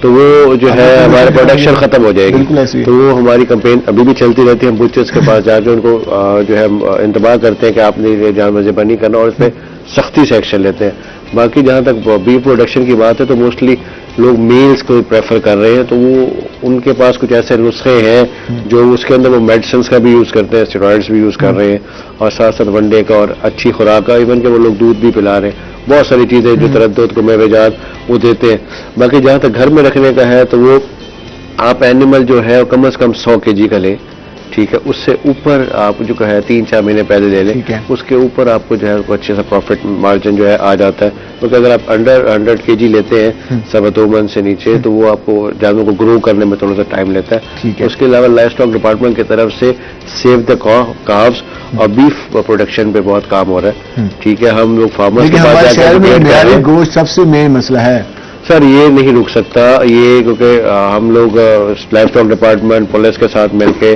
تو وہ جو ہے ہمارا پروڈکشن ختم ہو جائے بالکل ایسے گی. ہی. تو وہ ہماری کمپین ابھی بھی چلتی رہتی ہے. ہم بچرس کے پاس جا کے ان کو جو ہے انتباہ کرتے ہیں کہ آپ نے یہ جانور ذبح نہیں کرنا اور اس پہ سختی سے ایکشن لیتے ہیں. باقی جہاں تک بیف پروڈکشن کی بات ہے تو موسٹلی لوگ میلز کو پریفر کر رہے ہیں. تو وہ ان کے پاس کچھ ایسے نسخے ہیں جو اس کے اندر وہ میڈیسنس کا بھی یوز کرتے ہیں, اسٹیرائڈس بھی یوز کر رہے ہیں, اور ساتھ ساتھ ون ڈے کا اور اچھی خوراک کا, ایون کہ وہ لوگ دودھ بھی پلا رہے ہیں. بہت ساری چیزیں جو تردد کو میوے جات وہ دیتے ہیں. باقی جہاں تک گھر میں رکھنے کا ہے تو وہ آپ اینیمل جو ہے کم از کم 100 kg کا لیں, ٹھیک ہے. اس سے اوپر آپ جو ہے 3-4 مہینے پہلے لے لیں, اس کے اوپر آپ کو جو ہے اچھے سا پروفٹ مارجن جو ہے آ جاتا ہے. کیونکہ اگر آپ انڈر 100 kg لیتے ہیں 2 منتھ سے نیچے تو وہ آپ کو جانوروں کو گرو کرنے میں تھوڑا سا ٹائم لیتا ہے. اس کے علاوہ لائف اسٹاک ڈپارٹمنٹ کی طرف سے سیو دا کاوز اور بیف پروڈکشن پہ بہت کام ہو رہا ہے, ٹھیک ہے. ہم لوگ فارمرز کے پاس جا کے گوشت سب سے مین مسئلہ ہے سر, یہ نہیں رک سکتا یہ, کیونکہ ہم لوگ لائف اسٹاک ڈپارٹمنٹ پولیس کے ساتھ مل کے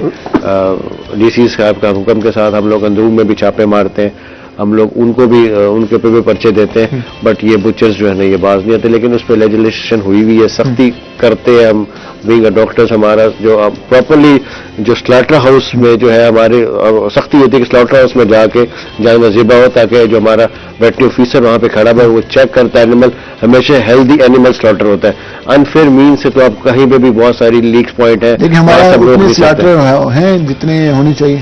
ڈی سی صاحب کا حکم کے ساتھ ہم لوگ اندرون میں بھی چھاپے مارتے ہیں. ہم لوگ ان کو بھی ان کے اوپر بھی پرچے دیتے ہیں. بٹ یہ بچرز جو ہے نا یہ باز نہیں آتے, لیکن اس پہ لیجسلیشن ہوئی ہوئی ہے, سختی کرتے ہیں ہم. بینگ اے ڈاکٹرز ہمارا جو پراپرلی جو سلاٹر ہاؤس میں جو ہے ہماری سختی ہوتی ہے کہ سلاٹر ہاؤس میں جا کے جانور ذبح ہو, تاکہ جو ہمارا ویٹری آفیسر وہاں پہ کھڑا ہوا وہ چیک کرتا ہے اینیمل ہمیشہ ہیلدی اینیمل سلاٹر ہوتا ہے. انفیئر مین سے تو آپ کہیں پہ بھی بہت ساری لیکس پوائنٹ ہیں. لیکن ہمارے سلاٹر ہیں جتنے ہونی چاہیے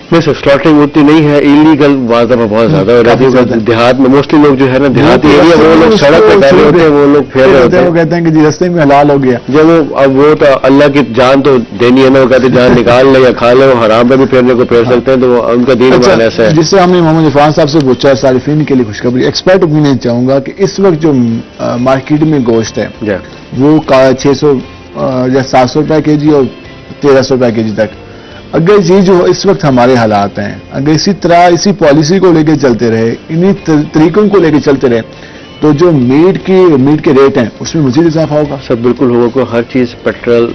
نہیں سر, سلاٹرنگ اتنی نہیں ہے, انلیگل بعض دفعہ بہت زیادہ ہو رہتی ہے. دیہات میں موسٹلی لوگ جو ہے نا دیہاتی ایریا وہ لوگ سڑک پہ بیٹھے ہوتے ہیں, وہ لوگ پھیر رہے ہوتے ہیں, وہ کہتے ہیں کہ جی رستے میں حلال ہو گیا. جب وہ اب وہ تو اللہ کی جان تو دینی ہے نا, وہ کہتے ہیں جان نکال لے یا کھا لے, وہ حرام پہ بھی پھیرنے کو پھیر سکتے ہیں. تو ان کا دین ایمان ایسا ہے. جس سے ہم نے محمد عرفان صاحب سے پوچھا ہے, صارفین کے لیے خوشخبری, ایکسپرٹ اوپینین چاہوں گا کہ اس وقت جو مارکیٹ میں گوشت ہے وہ 600 یا 700 روپے کے جی اور 1300 روپے کے جی تک. اگر یہ جو اس وقت ہمارے حالات ہیں, اگر اسی طرح اسی پالیسی کو لے کے چلتے رہے, انہی طریقوں کو لے کے چلتے رہے, تو جو میٹ کے ریٹ ہیں اس میں مزید اضافہ ہوگا. سب بالکل ہوگا. ہر چیز پیٹرول,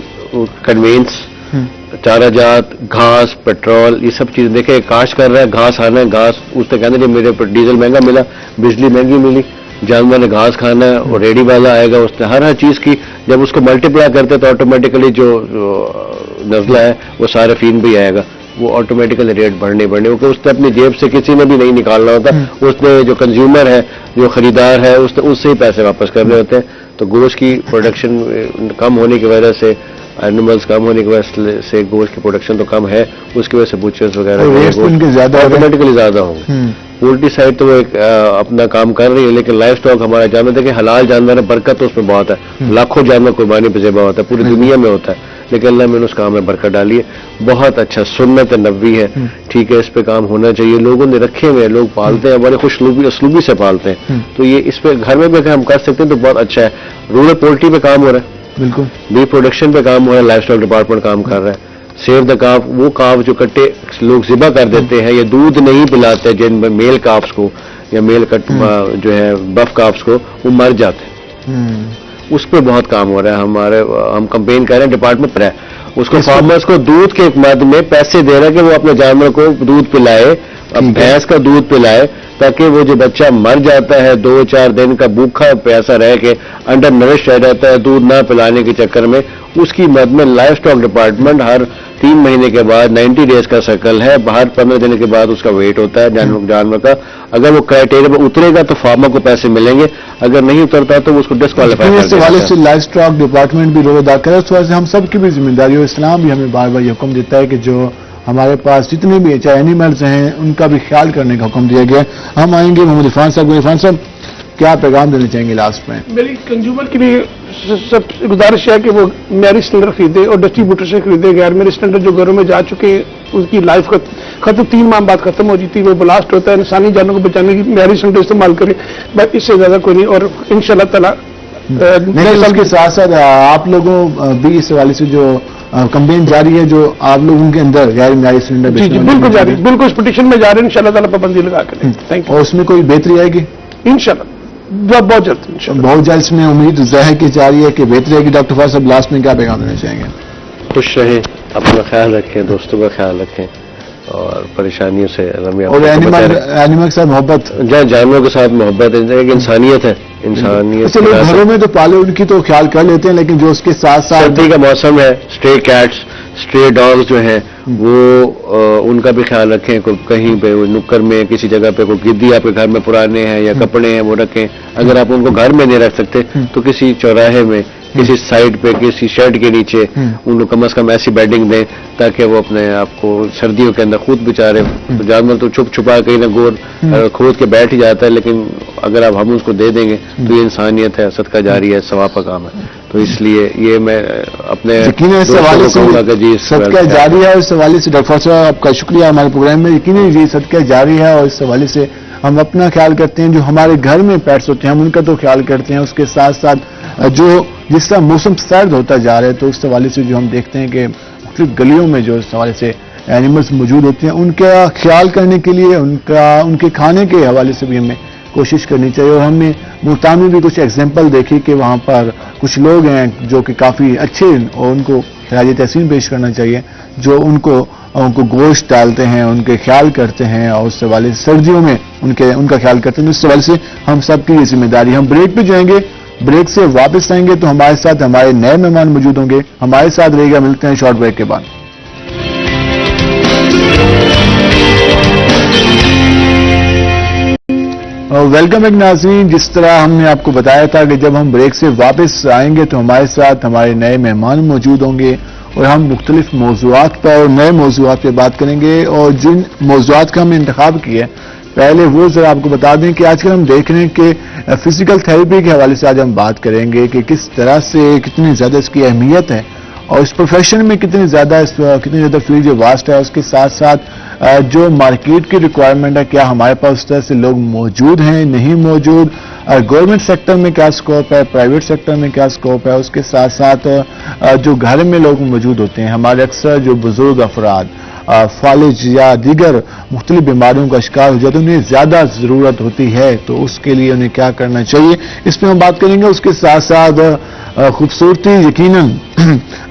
کنوینس, چارہ جات, گھاس, پیٹرول, یہ سب چیز دیکھیں. کاشت کر رہا ہے, گھاس آنا ہے, گھاس اس نے کہنا کہ میرے ڈیزل مہنگا ملا, بجلی مہنگی ملی, جانور نے گھاس کھانا ہے اور ریڈی والا آئے گا, اس نے ہر چیز کی جب اس کو ملٹیپلائی کرتے تو آٹومیٹکلی جو نزلہ ہے وہ صارفین بھی آئے گا, وہ آٹومیٹکلی ریٹ بڑھنے کیونکہ اس نے اپنی جیب سے کسی نے بھی نہیں نکالنا ہوتا. اس نے جو کنزیومر ہے, جو خریدار ہے, اس سے ہی پیسے واپس کرنے ہوتے ہیں. تو گوشت کی پروڈکشن کم ہونے کی وجہ سے, اینیملز کم ہونے کی وجہ سے گوشت کی پروڈکشن تو کم ہے, اس کی وجہ سے بچرز وغیرہ آٹومیٹکلی زیادہ ہوں گے. پولٹری سائڈ تو وہ ایک اپنا کام کر رہی ہے, لیکن لائف اسٹاک ہمارا جانور دیکھیں حلال جانور ہے, برکت تو اس میں بہت ہے. لاکھوں جانور قربانی پہ ذبح ہوتا ہے, پوری دنیا میں ہوتا ہے, لیکن اللہ میں نے اس کام میں برکت ڈالی ہے. بہت اچھا سنت نبوی ہے, ٹھیک ہے. اس پہ کام ہونا چاہیے. لوگوں نے رکھے ہوئے, لوگ پالتے ہیں, بڑے خوش اسلوبی سے پالتے ہیں. تو یہ اس پہ گھر میں بھی اگر ہم کر سکتے ہیں تو بہت اچھا ہے. رورل پولٹری پہ کام ہو رہا ہے, بالکل بیف پروڈکشن پہ کام ہو رہا ہے, لائف اسٹاک ڈپارٹمنٹ کام کر رہا ہے. سیو دا کاف, وہ کاف جو کٹے لوگ ذبح کر دیتے ہیں یا دودھ نہیں پلاتے جن میں میل کافس کو یا میل کٹ جو ہے بف کافس کو, وہ مر جاتے ہیں. اس پہ بہت کام ہو رہا ہے. ہم کمپین کر رہے ہیں, ڈپارٹمنٹ پر ہے, اس کو فارمرز کو دودھ کے مد میں پیسے دے رہا ہے کہ وہ اپنے جانور کو دودھ پلائے, بھینس کا دودھ پلائے, تاکہ وہ جو بچہ مر جاتا ہے 2-4 دن کا بھوکھا پیاسا رہ کے انڈر نرش رہ جاتا ہے دودھ نہ پلانے کے چکر میں, اس کی مد میں لائف اسٹاک ڈپارٹمنٹ ہر 3 مہینے کے بعد 90 ڈیز کا سرکل ہے, ہر 15 دن کے بعد اس کا ویٹ ہوتا ہے جانور کا. اگر وہ کرائٹیریا پہ اترے گا تو فارمر کو پیسے ملیں گے, اگر نہیں اترتا تو اس کو ڈسکوالیفائی کر دیا جاتا ہے. لائف اسٹاک ڈپارٹمنٹ بھی رول ادا کرے, اس وجہ سے ہم سب کی بھی ذمہ داری ہے. اسلام بھی ہمیں بار بار یہ حکم دیتا ہے کہ جو ہمارے پاس جتنے بھی چاہے اینیملز ہیں ان کا بھی خیال کرنے کا حکم دیا گیا. ہم آئیں گے محمد عرفان صاحب. عرفان صاحب کیا پیغام دینا چاہیں گے لاسٹ میں؟ میری کنزیومر کے لیے سب سے گزارش ہے کہ وہ معیاری سلنڈر خریدے اور ڈسٹریبیوٹر سے خریدے. غیر معیاری سلنڈر جو گھروں میں جا چکے ہیں اس کی لائف ختم 3 ماہ بعد ختم ہو جاتی ہے, وہ بلاسٹ ہوتا ہے. انسانی جانوں کو بچانے کی معیاری سلنڈر استعمال کریں, بس اس سے زیادہ کوئی نہیں. اور ان شاء اللہ تعالیٰ اس کے ساتھ ساتھ آپ لوگوں بھی اس حوالے سے جو کمپین جاری ہے, جو آپ لوگوں کے اندر غیر معیاری سلنڈر بالکل جاری, بالکل اس پٹیشن میں جا رہے ہیں, ان شاء اللہ تعالیٰ پابندی لگا کر. اور اس میں کوئی بہتری آئے گی ان شاء اللہ بہت جلد. بہت جلد اس میں امید ظاہر کی جا رہی ہے کہ بہتری آئے گی. ڈاکٹر فاضل صاحب لاسٹ میں کیا پیغام دینا چاہیں گے؟ خوش رہیں, اپنا خیال رکھیں, دوستوں کا خیال رکھیں, اور پریشانیوں سے اور اینیمل کے ساتھ محبت, جانوروں کے ساتھ محبت, ایک انسانیت ہے, انسانیت چلو گھروں میں تو پالے ان کی تو خیال کر لیتے ہیں، لیکن جو اس کے ساتھ ساتھ سردی کا موسم ہے، اسٹرے کیٹس، اسٹرے ڈاگز جو ہیں وہ ان کا بھی خیال رکھیں. کہیں پہ نکر میں کسی جگہ پہ کوئی گدی آپ کے گھر میں پرانے ہیں یا کپڑے ہیں وہ رکھیں. اگر آپ ان کو گھر میں نہیں رکھ سکتے تو کسی چوراہے میں، کسی سائڈ پہ، کسی شیڈ کے نیچے ان کو کم از کم ایسی بیڈنگ دیں تاکہ وہ اپنے آپ کو سردیوں کے اندر خود بچارے. جانور تو چھپ چھپا کہیں نہ گور کھود کے بیٹھ ہی جاتا ہے، لیکن اگر آپ ہم اس کو دے دیں گے تو یہ انسانیت ہے، صدقہ جاری ہے، ثواب کا کام ہے. تو اس لیے یہ میں اپنے حوالے سے صدقہ جاری ہے. اس حوالے سے ڈاکٹر صاحب آپ کا شکریہ ہمارے پروگرام میں. یقیناً یہ صدقہ جاری ہے اور اس حوالے سے ہم اپنا خیال کرتے ہیں. جو ہمارے گھر میں پیٹس ہوتے ہیں ہم ان کا تو خیال کرتے ہیں، اس کے ساتھ ساتھ جو جس طرح موسم سرد ہوتا جا رہا ہے تو اس حوالے سے جو ہم دیکھتے ہیں کہ مختلف گلیوں میں جو اس حوالے سے اینیملز موجود ہوتے ہیں ان کا خیال کرنے کے لیے ان کے کھانے کے حوالے سے بھی ہمیں کوشش کرنی چاہیے. اور ہم نے ملتان میں بھی کچھ ایگزامپل دیکھی کہ وہاں پر کچھ لوگ ہیں جو کہ کافی اچھے، اور ان کو خراج تحسین پیش کرنا چاہیے، جو ان کو گوشت ڈالتے ہیں، ان کے خیال کرتے ہیں، اور اس حوالے سے سردیوں میں ان کا خیال کرتے ہیں. اس حوالے سے ہم سب کی یہ ذمہ داری. ہم بریک پہ جائیں گے، بریک سے واپس آئیں گے تو ہمارے ساتھ ہمارے نئے مہمان موجود ہوں گے. ہمارے ساتھ رہے گا. ملتے ہیں شارٹ بریک کے بعد. ویلکم ایک ناظرین. جس طرح ہم نے آپ کو بتایا تھا کہ جب ہم بریک سے واپس آئیں گے تو ہمارے ساتھ ہمارے نئے مہمان موجود ہوں گے اور ہم مختلف موضوعات پر اور نئے موضوعات پہ بات کریں گے. اور جن موضوعات کا ہم نے انتخاب کیا ہے پہلے وہ ذرا آپ کو بتا دیں کہ آج کل ہم دیکھ رہے ہیں کہ فزیکل تھراپی کے حوالے سے آج ہم بات کریں گے کہ کس طرح سے کتنی زیادہ اس کی اہمیت ہے اور اس پروفیشن میں کتنی زیادہ فیلڈ جو واسٹ ہے. اس کے ساتھ ساتھ جو مارکیٹ کی ریکوائرمنٹ ہے، کیا ہمارے پاس اس طرح سے لوگ موجود ہیں، نہیں موجود، گورنمنٹ سیکٹر میں کیا سکوپ ہے، پرائیویٹ سیکٹر میں کیا سکوپ ہے. اس کے ساتھ ساتھ جو گھر میں لوگ موجود ہوتے ہیں، ہمارے اکثر جو بزرگ افراد فالج یا دیگر مختلف بیماریوں کا شکار ہو جاتے ہیں، انہیں زیادہ ضرورت ہوتی ہے تو اس کے لیے انہیں کیا کرنا چاہیے، اس پہ ہم بات کریں گے. اس کے ساتھ ساتھ خوبصورتی یقیناً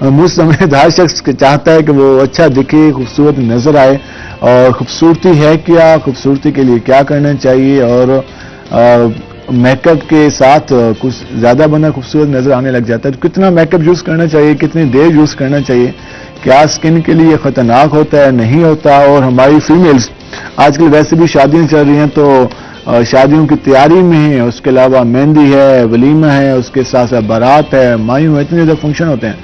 مجھ سمیت ہر شخص چاہتا ہے کہ وہ اچھا دکھے، خوبصورت نظر آئے. اور خوبصورتی ہے کیا، خوبصورتی کے لیے کیا کرنا چاہیے، اور میک اپ کے ساتھ کچھ زیادہ بنا خوبصورت نظر آنے لگ جاتا ہے تو کتنا میک اپ یوز کرنا چاہیے، کتنی دیر یوز کرنا چاہیے، کیا اسکن کے لیے خطرناک ہوتا ہے، نہیں ہوتا. اور ہماری فیمیلز آج کل ویسے بھی شادیاں چل رہی ہیں تو شادیوں کی تیاری میں ہیں، اس کے علاوہ مہندی ہے، ولیمہ ہے، اس کے ساتھ ساتھ بارات ہے، مایوں ہے، اتنے زیادہ فنکشن ہوتے ہیں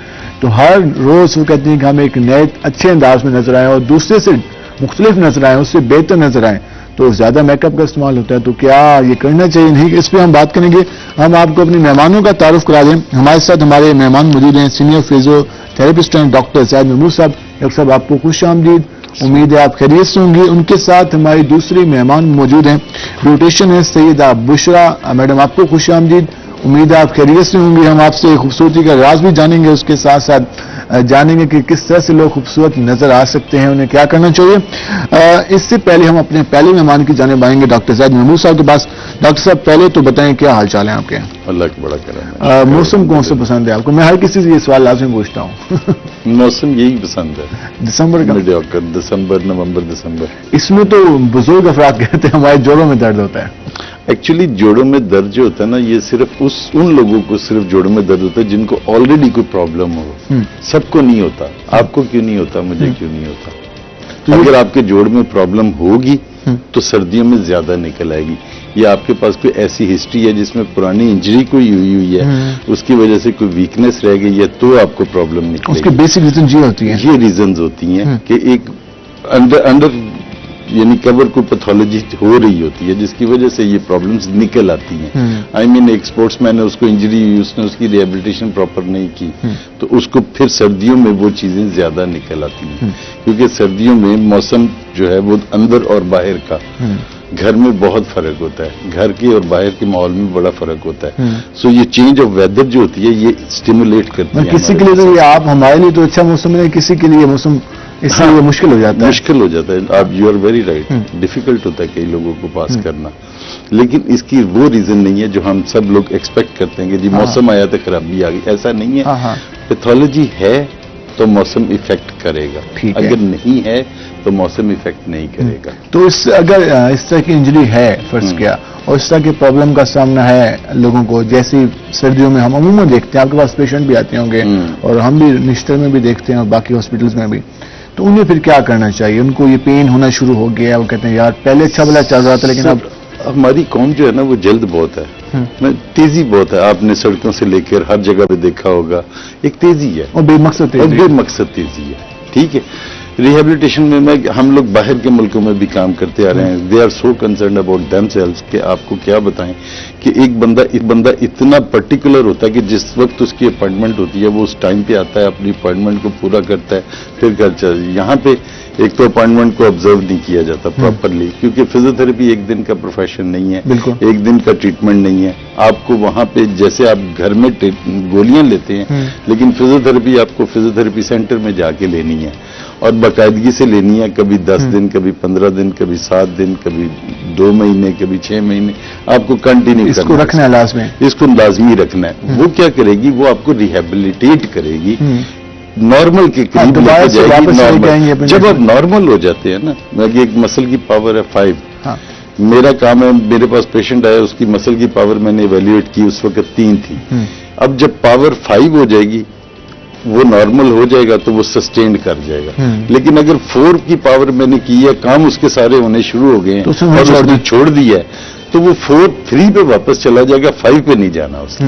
تو ہر روز وہ کہتے ہیں کہ ہم ایک نئے اچھے انداز میں نظر آئیں اور دوسرے سے مختلف نظر آئیں، اس سے بہتر نظر آئیں. تو زیادہ میک اپ کا استعمال ہوتا ہے تو کیا یہ کرنا چاہیے، نہیں، اس پہ ہم بات کریں گے. ہم آپ کو اپنے مہمانوں کا تعارف کرا دیں. ہمارے ساتھ ہمارے مہمان موجود ہیں سینئر فزیو تھراپسٹ ہیں ڈاکٹر زید محمود صاحب. ڈاکٹر صاحب آپ کو خوش آمدید. امید ہے آپ خیریت سے ہوں گے. ان کے ساتھ ہماری دوسری مہمان موجود ہیں بیوٹیشین ہے سیدہ بشرا میڈم. آپ کو خوش آمدید. امید ہے آپ خیریت سے ہوں گے. ہم آپ سے خوبصورتی کا راز بھی جانیں گے، اس کے ساتھ ساتھ جانیں گے کہ کس طرح سے لوگ خوبصورت نظر آ سکتے ہیں، انہیں کیا کرنا چاہیے. اس سے پہلے ہم اپنے پہلے مہمان کی جانب آئیں گے ڈاکٹر زید محمود صاحب کے پاس. ڈاکٹر صاحب پہلے تو بتائیں کیا حال چال ہے آپ کے؟ اللہ کا بڑا کرم ہے. موسم کون سا پسند ہے آپ کو؟ میں ہر کسی سے یہ سوال لازم پوچھتا ہوں. موسم یہی پسند ہے، دسمبر کا. دسمبر، نومبر، دسمبر. اس میں تو بزرگ افراد کہتے ہیں ہمارے جوڑوں میں درد ہوتا ہے. ایکچولی جوڑوں میں درد جو ہوتا ہے نا، یہ صرف ان لوگوں کو صرف جوڑوں میں درد ہوتا ہے جن کو آلریڈی کوئی پرابلم ہو. سب کو نہیں ہوتا. آپ کو کیوں نہیں ہوتا، مجھے کیوں نہیں ہوتا. اگر آپ کے جوڑ میں پرابلم ہوگی تو سردیوں میں زیادہ نکل آئے گی. یا آپ کے پاس کوئی ایسی ہسٹری ہے جس میں پرانی انجری کوئی ہوئی ہے، اس کی وجہ سے کوئی ویکنس رہ گئی ہے تو آپ کو پرابلم نکلے گی. اس کی بیسک ریزن یہ ہوتی ہے، یہ ریزنز ہوتی ہیں کہ ایک انڈر یعنی کور کو پیتھولوجی ہو رہی ہوتی ہے جس کی وجہ سے یہ پرابلمز نکل آتی ہیں. آئی مین ایک اسپورٹس مین ہے، اس کو انجری ہوئی، اس نے اس کی ریہیبلیٹیشن پراپر نہیں کی تو اس کو پھر سردیوں میں وہ چیزیں زیادہ نکل آتی ہیں. کیونکہ سردیوں میں موسم جو ہے وہ اندر اور باہر کا گھر میں بہت فرق ہوتا ہے، گھر کے اور باہر کے ماحول میں بڑا فرق ہوتا ہے. سو یہ چینج آف ویدر جو ہوتی ہے یہ اسٹیمولیٹ کرتی ہے. کسی کے لیے تو یہ آپ ہمارے لیے تو اچھا موسم ہے، کسی کے لیے موسم اس لیے مشکل ہو جاتا ہے. مشکل ہو جاتا ہے. آپ you are very right. Difficult ہوتا ہے کئی لوگوں کو پاس کرنا. لیکن اس کی وہ ریزن نہیں ہے جو ہم سب لوگ ایکسپیکٹ کرتے ہیں کہ جی موسم آیا تو خرابی آ گئی. ایسا نہیں ہے. پیتھولوجی ہے تو موسم افیکٹ کرے گا، اگر نہیں ہے تو موسم افیکٹ نہیں کرے گا. تو اگر اس طرح کی انجری ہے فرض کیا اور اس طرح کی پرابلم کا سامنا ہے لوگوں کو. جیسی سردیوں میں ہم عموماً دیکھتے ہیں, آپ کے پاس پیشنٹ بھی آتے ہوں گے اور ہم بھی نشتر میں بھی دیکھتے ہیں اور باقی ہاسپٹلس میں بھی, تو انہیں پھر کیا کرنا چاہیے؟ ان کو یہ پین ہونا شروع ہو گیا, وہ کہتے ہیں یار پہلے اچھا بھلا چل رہا تھا لیکن اب. ہماری قوم جو ہے نا وہ جلد بہت ہے, تیزی بہت ہے. آپ نے سڑکوں سے لے کر ہر جگہ پہ دیکھا ہوگا ایک تیزی ہے, اور بے مقصد تیزی. بے مقصد تیزی ہے. ٹھیک ہے, ریہیبلیٹیشن میں ہم لوگ باہر کے ملکوں میں بھی کام کرتے آ رہے ہیں. They are so concerned about themselves کہ آپ کو کیا بتائیں کہ ایک بندہ اتنا پرٹیکولر ہوتا ہے کہ جس وقت اس کی اپائنٹمنٹ ہوتی ہے وہ اس ٹائم پہ آتا ہے, اپنی اپائنٹمنٹ کو پورا کرتا ہے, پھر گھر چل. یہاں پہ ایک تو اپائنٹمنٹ کو آبزرو نہیں کیا جاتا پراپرلی, کیونکہ فزیوتھراپی ایک دن کا پروفیشن نہیں ہے, ایک دن کا ٹریٹمنٹ نہیں ہے. آپ کو وہاں پہ جیسے آپ گھر میں گولیاں لیتے ہیں, لیکن فزیوتھراپی آپ کو فزیوتھراپی سینٹر میں جا کے لینی ہے اور باقاعدگی سے لینی ہے. کبھی 10 دن, کبھی 15 دن, کبھی 7 دن, کبھی 2 مہینے, کبھی 6 مہینے. آپ کو کنٹینیو اس کو رکھنا ہے, لازمی اس کو لازمی رکھنا ہے. وہ کیا کرے گی, وہ آپ کو ریہیبلیٹیٹ کرے گی, نارمل کے قریب لے کے جائے گی. نارمل جب آپ نارمل ہو جاتے ہیں نا, ایک مسل کی پاور ہے 5. میرا کام ہے, میرے پاس پیشنٹ آیا, اس کی مسل کی پاور میں نے ایویلیویٹ کی, اس وقت 3 تھی. اب جب پاور 5 ہو جائے گی, وہ نارمل ہو جائے گا تو وہ سسٹینڈ کر جائے گا. لیکن اگر 4 کی پاور میں نے کی ہے, کام اس کے سارے ہونے شروع ہو گئے ہیں اور اس نے چھوڑ دیا ہے, تو وہ 3 پہ واپس چلا جائے گا, 5 پہ نہیں جانا اس نے.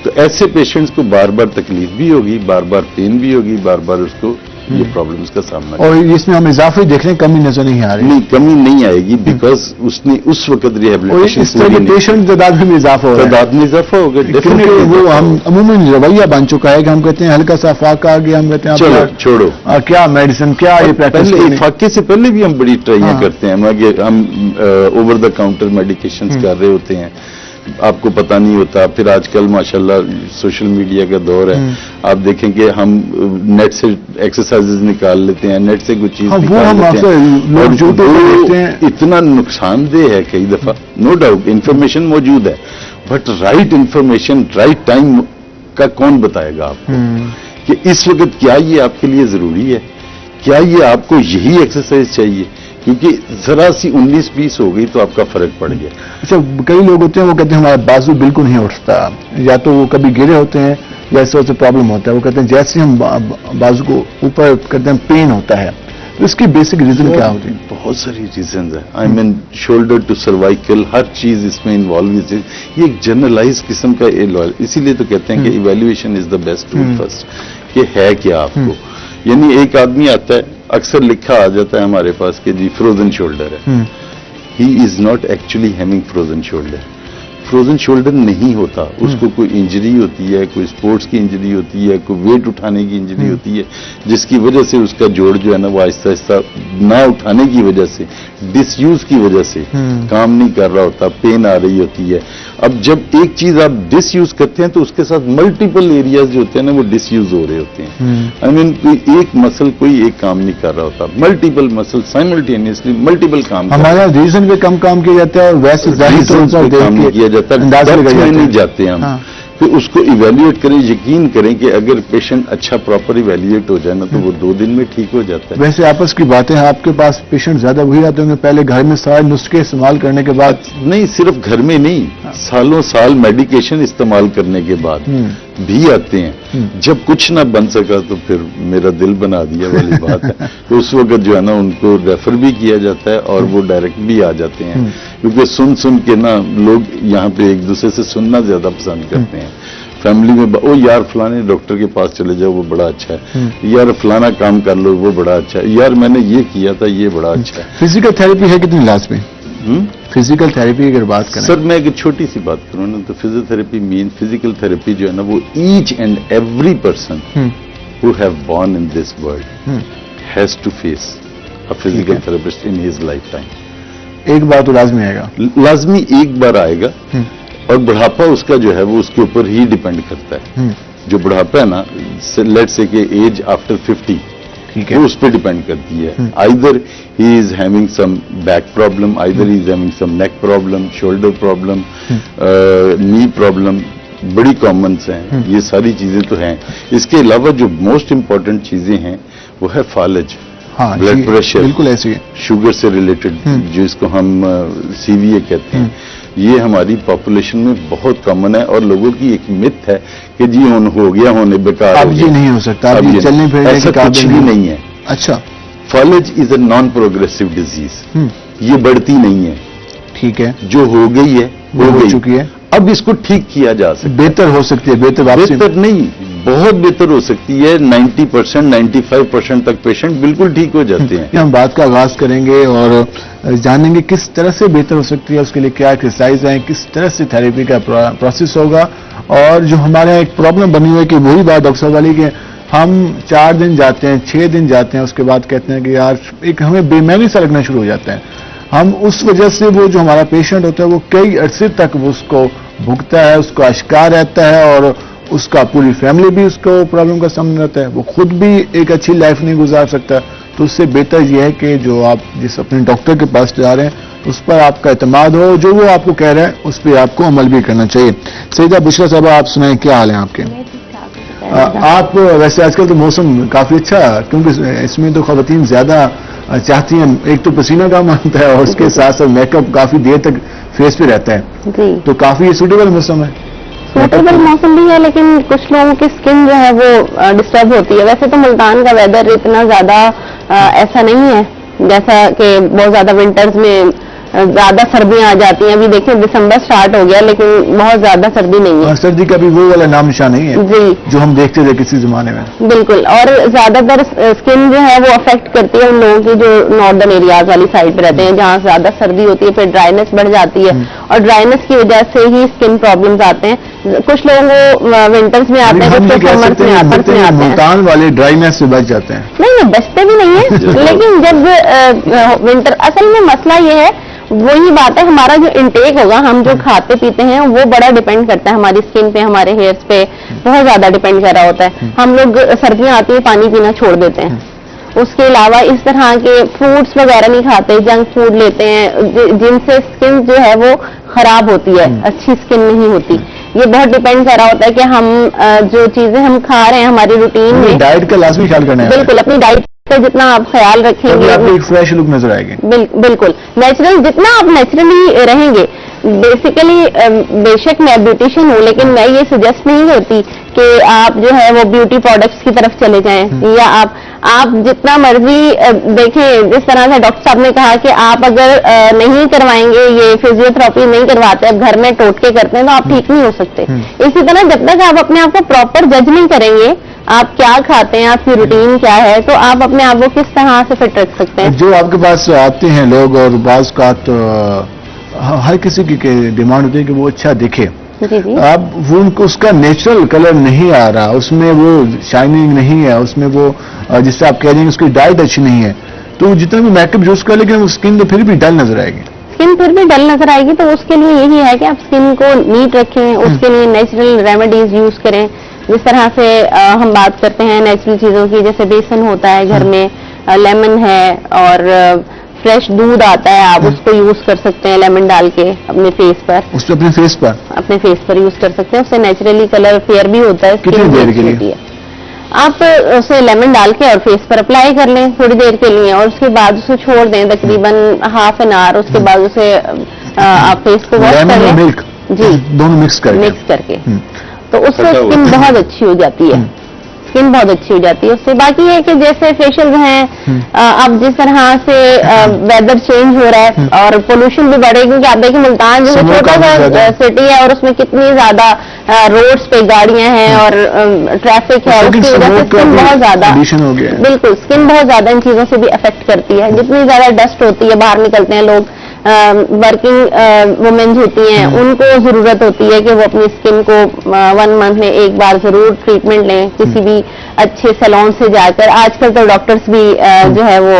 تو ایسے پیشنٹس کو بار بار تکلیف بھی ہوگی, بار بار پین بھی ہوگی, بار بار اس کو یہ پرابلمس کا سامنا. اور اس میں ہم اضافی دیکھ رہے ہیں, کمی نظر نہیں آ رہی. نہیں, کمی نہیں آئے گی, بیکاز اس نے اس وقت ریہیبلیٹیشن اس طرح کے پیشنٹ تعداد میں اضافہ ہو رہا ہے. تعداد میں اضافہ ہوگا, وہ ہم عموماً رویہ بن چکا ہے کہ ہم کہتے ہیں ہلکا سا فاقہ آ گیا, ہم کہتے ہیں چلو چھوڑو, کیا میڈیسن, کیا یہ پریکٹس. فاقے سے پہلے بھی ہم بڑی ٹرائیاں کرتے ہیں. ہم اوور دا کاؤنٹر میڈیکیشنز کر رہے ہوتے ہیں, آپ کو پتہ نہیں ہوتا. پھر آج کل ماشاءاللہ سوشل میڈیا کا دور ہے, آپ دیکھیں کہ ہم نیٹ سے ایکسرسائزز نکال لیتے ہیں, نیٹ سے کچھ چیز نکال لیتے ہیں. اتنا نقصان دہ ہے کئی دفعہ, نو ڈاؤٹ انفارمیشن موجود ہے, but right information right time کا کون بتائے گا آپ کو کہ اس وقت کیا یہ آپ کے لیے ضروری ہے, کیا یہ آپ کو یہی ایکسرسائز چاہیے, کیونکہ ذرا سی 19-20 ہو گئی تو آپ کا فرق پڑ گیا. اچھا, کئی لوگ ہوتے ہیں وہ کہتے ہیں ہمارا بازو بالکل نہیں اٹھتا, یا تو وہ کبھی گرے ہوتے ہیں یا اس وجہ سے پرابلم ہوتا ہے. وہ کہتے ہیں جیسے ہم بازو کو اوپر کرتے ہیں پین ہوتا ہے. تو اس کی بیسک ریزن کیا ہوتی ہے؟ بہت ساری ریزنز ہیں. آئی مین شولڈر ٹو سروائکل, ہر چیز اس میں انوالو ہے. یہ ایک جنرلائز قسم کا, اسی لیے تو کہتے ہیں کہ evaluation is the best tool first, کہ ہے کیا آپ کو. یعنی ایک آدمی آتا ہے, اکثر لکھا آ جاتا ہے ہمارے پاس کہ جی فروزن شولڈر ہے. He is not actually having frozen shoulder. Frozen shoulder نہیں ہوتا, اس کو کوئی انجری ہوتی ہے, کوئی سپورٹس کی انجری ہوتی ہے, کوئی ویٹ اٹھانے کی انجری ہوتی ہے, جس کی وجہ سے اس کا جوڑ جو ہے نا وہ آہستہ آہستہ نہ اٹھانے کی وجہ سے, ڈس یوز کی وجہ سے کام نہیں کر رہا ہوتا, پین آ رہی ہوتی ہے. اب جب ایک چیز آپ ڈس یوز کرتے ہیں تو اس کے ساتھ ملٹیپل ایریاز جو ہوتے ہیں نا وہ ڈس یوز ہو رہے ہوتے ہیں. آئی مین کوئی ایک مسل کوئی ایک کام نہیں کر رہا ہوتا, ملٹیپل مسل سائملٹینیسلی ملٹیپل کام. ہمارا ریزن پہ کم کام کیا جاتا ہے اور ویسے کام نہیں کیا جاتا, نہیں جاتے ہم. پھر اس کو ایویلیویٹ کریں, یقین کریں کہ اگر پیشنٹ اچھا پراپر ایویلیویٹ ہو جائے نا تو وہ 2 دن میں ٹھیک ہو جاتا ہے. ویسے آپس کی باتیں ہیں, آپ کے پاس پیشنٹ زیادہ وہی آتے ہوں گے پہلے گھر میں سارے نسخے استعمال کرنے کے بعد؟ نہیں, صرف گھر میں نہیں, سالوں سال میڈیکیشن استعمال کرنے کے بعد بھی آتے ہیں. جب کچھ نہ بن سکا تو پھر میرا دل بنا دیا والی بات ہے. تو اس وقت جو ہے نا ان کو ریفر بھی کیا جاتا ہے اور وہ ڈائریکٹ بھی آ جاتے ہیں, کیونکہ سن کے نا لوگ یہاں پہ ایک دوسرے سے سننا زیادہ پسند کرتے ہیں. فیملی میں او یار فلانے ڈاکٹر کے پاس چلے جاؤ وہ بڑا اچھا ہے, یار فلانا کام کر لو وہ بڑا اچھا ہے, یار میں نے یہ کیا تھا یہ بڑا اچھا ہے. فزیکل تھراپی ہے کتنی لازمی؟ فزیکل تھراپی اگر بات کریں سر, میں اگر چھوٹی سی بات کروں نا تو فزیوتھراپی مین فزیکل تھراپی جو ہے نا وہ each and every person who have born in this world has to face a physical therapist in his lifetime. ایک بار تو لازمی آئے گا, لازمی ایک بار آئے گا, اور بڑھاپا اس کا جو ہے وہ اس کے اوپر ہی ڈیپینڈ کرتا ہے. جو بڑھاپا ہے نا, لیٹ سے کہ ایج آفٹر 50 وہ اس پہ ڈیپینڈ کرتی ہے. Either he is having some back problem, either he is having some neck problem, shoulder problem, knee problem, بڑی کامنس ہیں. یہ ساری چیزیں تو ہیں. اس کے علاوہ جو موسٹ امپورٹنٹ چیزیں ہیں وہ ہے فالج, بلڈ پریشر, بالکل ایسی ہے, شوگر سے ریلیٹڈ جو اس کو ہم CVA کہتے ہیں. یہ ہماری پاپولیشن میں بہت کامن ہے اور لوگوں کی ایک مت ہے کہ جی ہو گیا ہونے بیکار اب یہ نہیں ہو سکتا، اب یہ چلنے پھرنے ایسا کے کچھ بھی نہیں ہے. اچھا، فالج از اے نان پروگریسو ڈیزیز، یہ بڑھتی نہیں ہے. ٹھیک ہے، جو ہو گئی ہے وہ ہو گئی. چکی ہے، اب اس کو ٹھیک کیا جا سکتا ہے. بہتر ہو سکتی ہے، بہتر نہیں، بہت بہتر ہو سکتی ہے. 90% 95% تک پیشنٹ بالکل ٹھیک ہو جاتے ہیں. ہم بات کا آغاز کریں گے اور جانیں گے کس طرح سے بہتر ہو سکتی ہے، اس کے لیے کیا ایکسرسائز ہیں، کس طرح سے تھیراپی کا پروسیس ہوگا. اور جو ہمارے ایک پرابلم بنی ہوئی ہے کہ وہی بات ڈاکٹر صاحب والی کہ ہم 4 دن جاتے ہیں، 6 دن جاتے ہیں، اس کے بعد کہتے ہیں کہ یار ایک ہمیں بے معنی سا لگنا شروع ہو جاتا ہے. ہم اس وجہ سے وہ جو ہمارا پیشنٹ ہوتا ہے وہ کئی عرصے تک وہ اس کو بھگتا ہے، اس کو اشکار رہتا ہے اور اس کا پوری فیملی بھی اس کو پرابلم کا سامنا رہتا ہے. وہ خود بھی ایک اچھی لائف نہیں گزار سکتا. تو اس سے بہتر یہ ہے کہ جو آپ جس اپنے ڈاکٹر کے پاس جا رہے ہیں اس پر آپ کا اعتماد ہو، جو وہ آپ کو کہہ رہے ہیں اس پہ آپ کو عمل بھی کرنا چاہیے. سیدہ بشرا صاحب، آپ سنائیں کیا حال ہے آپ کے؟ آپ ویسے آج کل تو موسم کافی اچھا، کیونکہ اس میں تو خواتین زیادہ چاہتی ہیں، ایک تو پسینہ کام آتا ہے اور اس کے ساتھ ساتھ میک اپ کافی دیر تک فیس پہ رہتا ہے، جی تو کافی سوٹیبل موسم ہے. سوٹیبل موسم بھی ہے، لیکن کچھ لوگوں کی اسکن جو ہے وہ ڈسٹرب ہوتی ہے. ویسے تو ملتان کا ویدر اتنا زیادہ ایسا نہیں ہے جیسا کہ بہت زیادہ ونٹرز میں زیادہ سردیاں آ جاتی ہیں. ابھی دیکھیں دسمبر سٹارٹ ہو گیا لیکن بہت زیادہ سردی نہیں ہے. اور سردی کا بھی وہ والا نام نشان نہیں ہے جی جو ہم دیکھتے تھے کسی زمانے میں. بالکل. اور زیادہ تر اسکن جو ہے وہ افیکٹ کرتی ہے ان لوگوں کی جو ناردرن ایریاز والی سائڈ پہ رہتے ہیں جہاں زیادہ سردی ہوتی ہے، پھر ڈرائینس بڑھ جاتی ہے اور ڈرائینس کی وجہ سے ہی اسکن پرابلمز آتے ہیں. کچھ لوگوں کو ونٹرز میں آتے ہیں، ہم کچھ یہ کو کہہ سمرز سکتے میں ہیں آپرس میں آتے ہیں. ملتان والے ڈرائینس سے بچ جاتے ہیں. نہیں بچتے بھی نہیں ہیں لیکن جب ونٹر، اصل میں مسئلہ یہ ہے وہی بات ہے، ہمارا جو انٹیک ہوگا، ہم جو کھاتے پیتے ہیں وہ بڑا ڈیپینڈ کرتا ہے ہماری اسکن پہ، ہمارے ہیئرس پہ بہت زیادہ ڈیپینڈ کر رہا ہوتا ہے. ہم لوگ سردیاں آتی ہیں پانی پینا چھوڑ دیتے ہیں. اس کے علاوہ اس طرح کے فروٹس وغیرہ نہیں کھاتے، جنک فوڈ لیتے ہیں جن سے اسکن جو ہے وہ خراب ہوتی ہے، اچھی اسکن نہیں ہوتی. یہ بہت ڈیپینڈ کر رہا ہوتا ہے کہ ہم جو چیزیں ہم کھا رہے ہیں ہماری روٹین میں. ڈائٹ کا لازمی خیال کرنا ہے. بالکل، اپنی ڈائٹ کا جتنا آپ خیال رکھیں گے آپ کو ایک فریش لک نظر آئے گی. بالکل نیچرل، جتنا آپ نیچرلی رہیں گے. بیسیکلی بے شک میں بیوٹیشین ہوں لیکن میں یہ سجیسٹ نہیں کرتی کہ آپ جو ہے وہ بیوٹی پروڈکٹس کی طرف چلے جائیں، یا آپ جتنا مرضی دیکھیں. جس طرح سے ڈاکٹر صاحب نے کہا کہ آپ اگر نہیں کروائیں گے، یہ فزیوتھراپی نہیں کرواتے، اب گھر میں ٹوٹکے کرتے ہیں تو آپ ٹھیک نہیں ہو سکتے. اسی طرح جب تک آپ اپنے آپ کو پراپر جج نہیں کریں گے آپ کیا کھاتے ہیں، آپ کی روٹین کیا ہے، تو آپ اپنے آپ کو کس طرح سے فٹ رکھ سکتے ہیں. جو آپ کے پاس آتے ہیں لوگ اور بعض کا تو ہر کسی کی ڈیمانڈ ہوتی ہے کہ وہ اچھا دکھے. جی جی اب وہ ان کو اس کا نیچرل کلر نہیں آ رہا، اس میں وہ شائننگ نہیں ہے، اس میں وہ جس سے آپ کہہ رہے ہیں اس کی ڈائٹ اچھی نہیں ہے، تو جتنا بھی میک اپ یوز کر لیکن اسکن تو پھر بھی ڈل نظر آئے گی. اسکن پھر بھی ڈل نظر آئے گی، تو اس کے لیے یہی ہے کہ آپ اسکن کو نیٹ رکھیں، اس کے لیے نیچرل ریمیڈیز یوز کریں. جس طرح سے ہم بات کرتے ہیں نیچرل چیزوں کی، جیسے بیسن ہوتا ہے گھر میں، لیمن ہے اور فریش دودھ آتا ہے، آپ اس کو یوز کر سکتے ہیں لیمن ڈال کے اپنے فیس پر. اس پہ اپنے فیس پر یوز کر سکتے ہیں. اس سے نیچرلی کلر فیئر بھی ہوتا ہے، کتنی دیر کے لیے؟ آپ اسے لیمن ڈال کے اور فیس پر اپلائی کر لیں تھوڑی دیر کے لیے اور اس کے بعد اسے چھوڑ دیں تقریباً ہاف این آور. اس کے بعد اسے آپ فیس کو واش کر لیں. ملک جی دونوں مکس کر کے تو اس سے اسکن بہت اچھی ہو جاتی ہے. اسکن بہت اچھی ہو جاتی ہے اس سے. باقی یہ کہ جیسے فیشیل ہیں، اب جس طرح سے ویدر چینج ہو رہا ہے اور پولوشن بھی بڑھے، کیونکہ آپ دیکھیں ملتان جو ہے چھوٹا سا سٹی ہے اور اس میں کتنی زیادہ روڈز پہ گاڑیاں ہیں اور ٹریفک ہے، اس کی وجہ سے اسکن بہت زیادہ، بالکل اسکن بہت زیادہ ان چیزوں سے بھی افیکٹ کرتی ہے. جتنی زیادہ ڈسٹ ہوتی ہے، باہر نکلتے ہیں لوگ، ورکنگ وومنز ہوتی ہیں، ان کو ضرورت ہوتی ہے کہ وہ اپنی اسکن کو 1 منتھ میں ایک بار ضرور ٹریٹمنٹ لیں کسی بھی اچھے سیلون سے جا کر. آج کل تو ڈاکٹرز بھی جو ہے وہ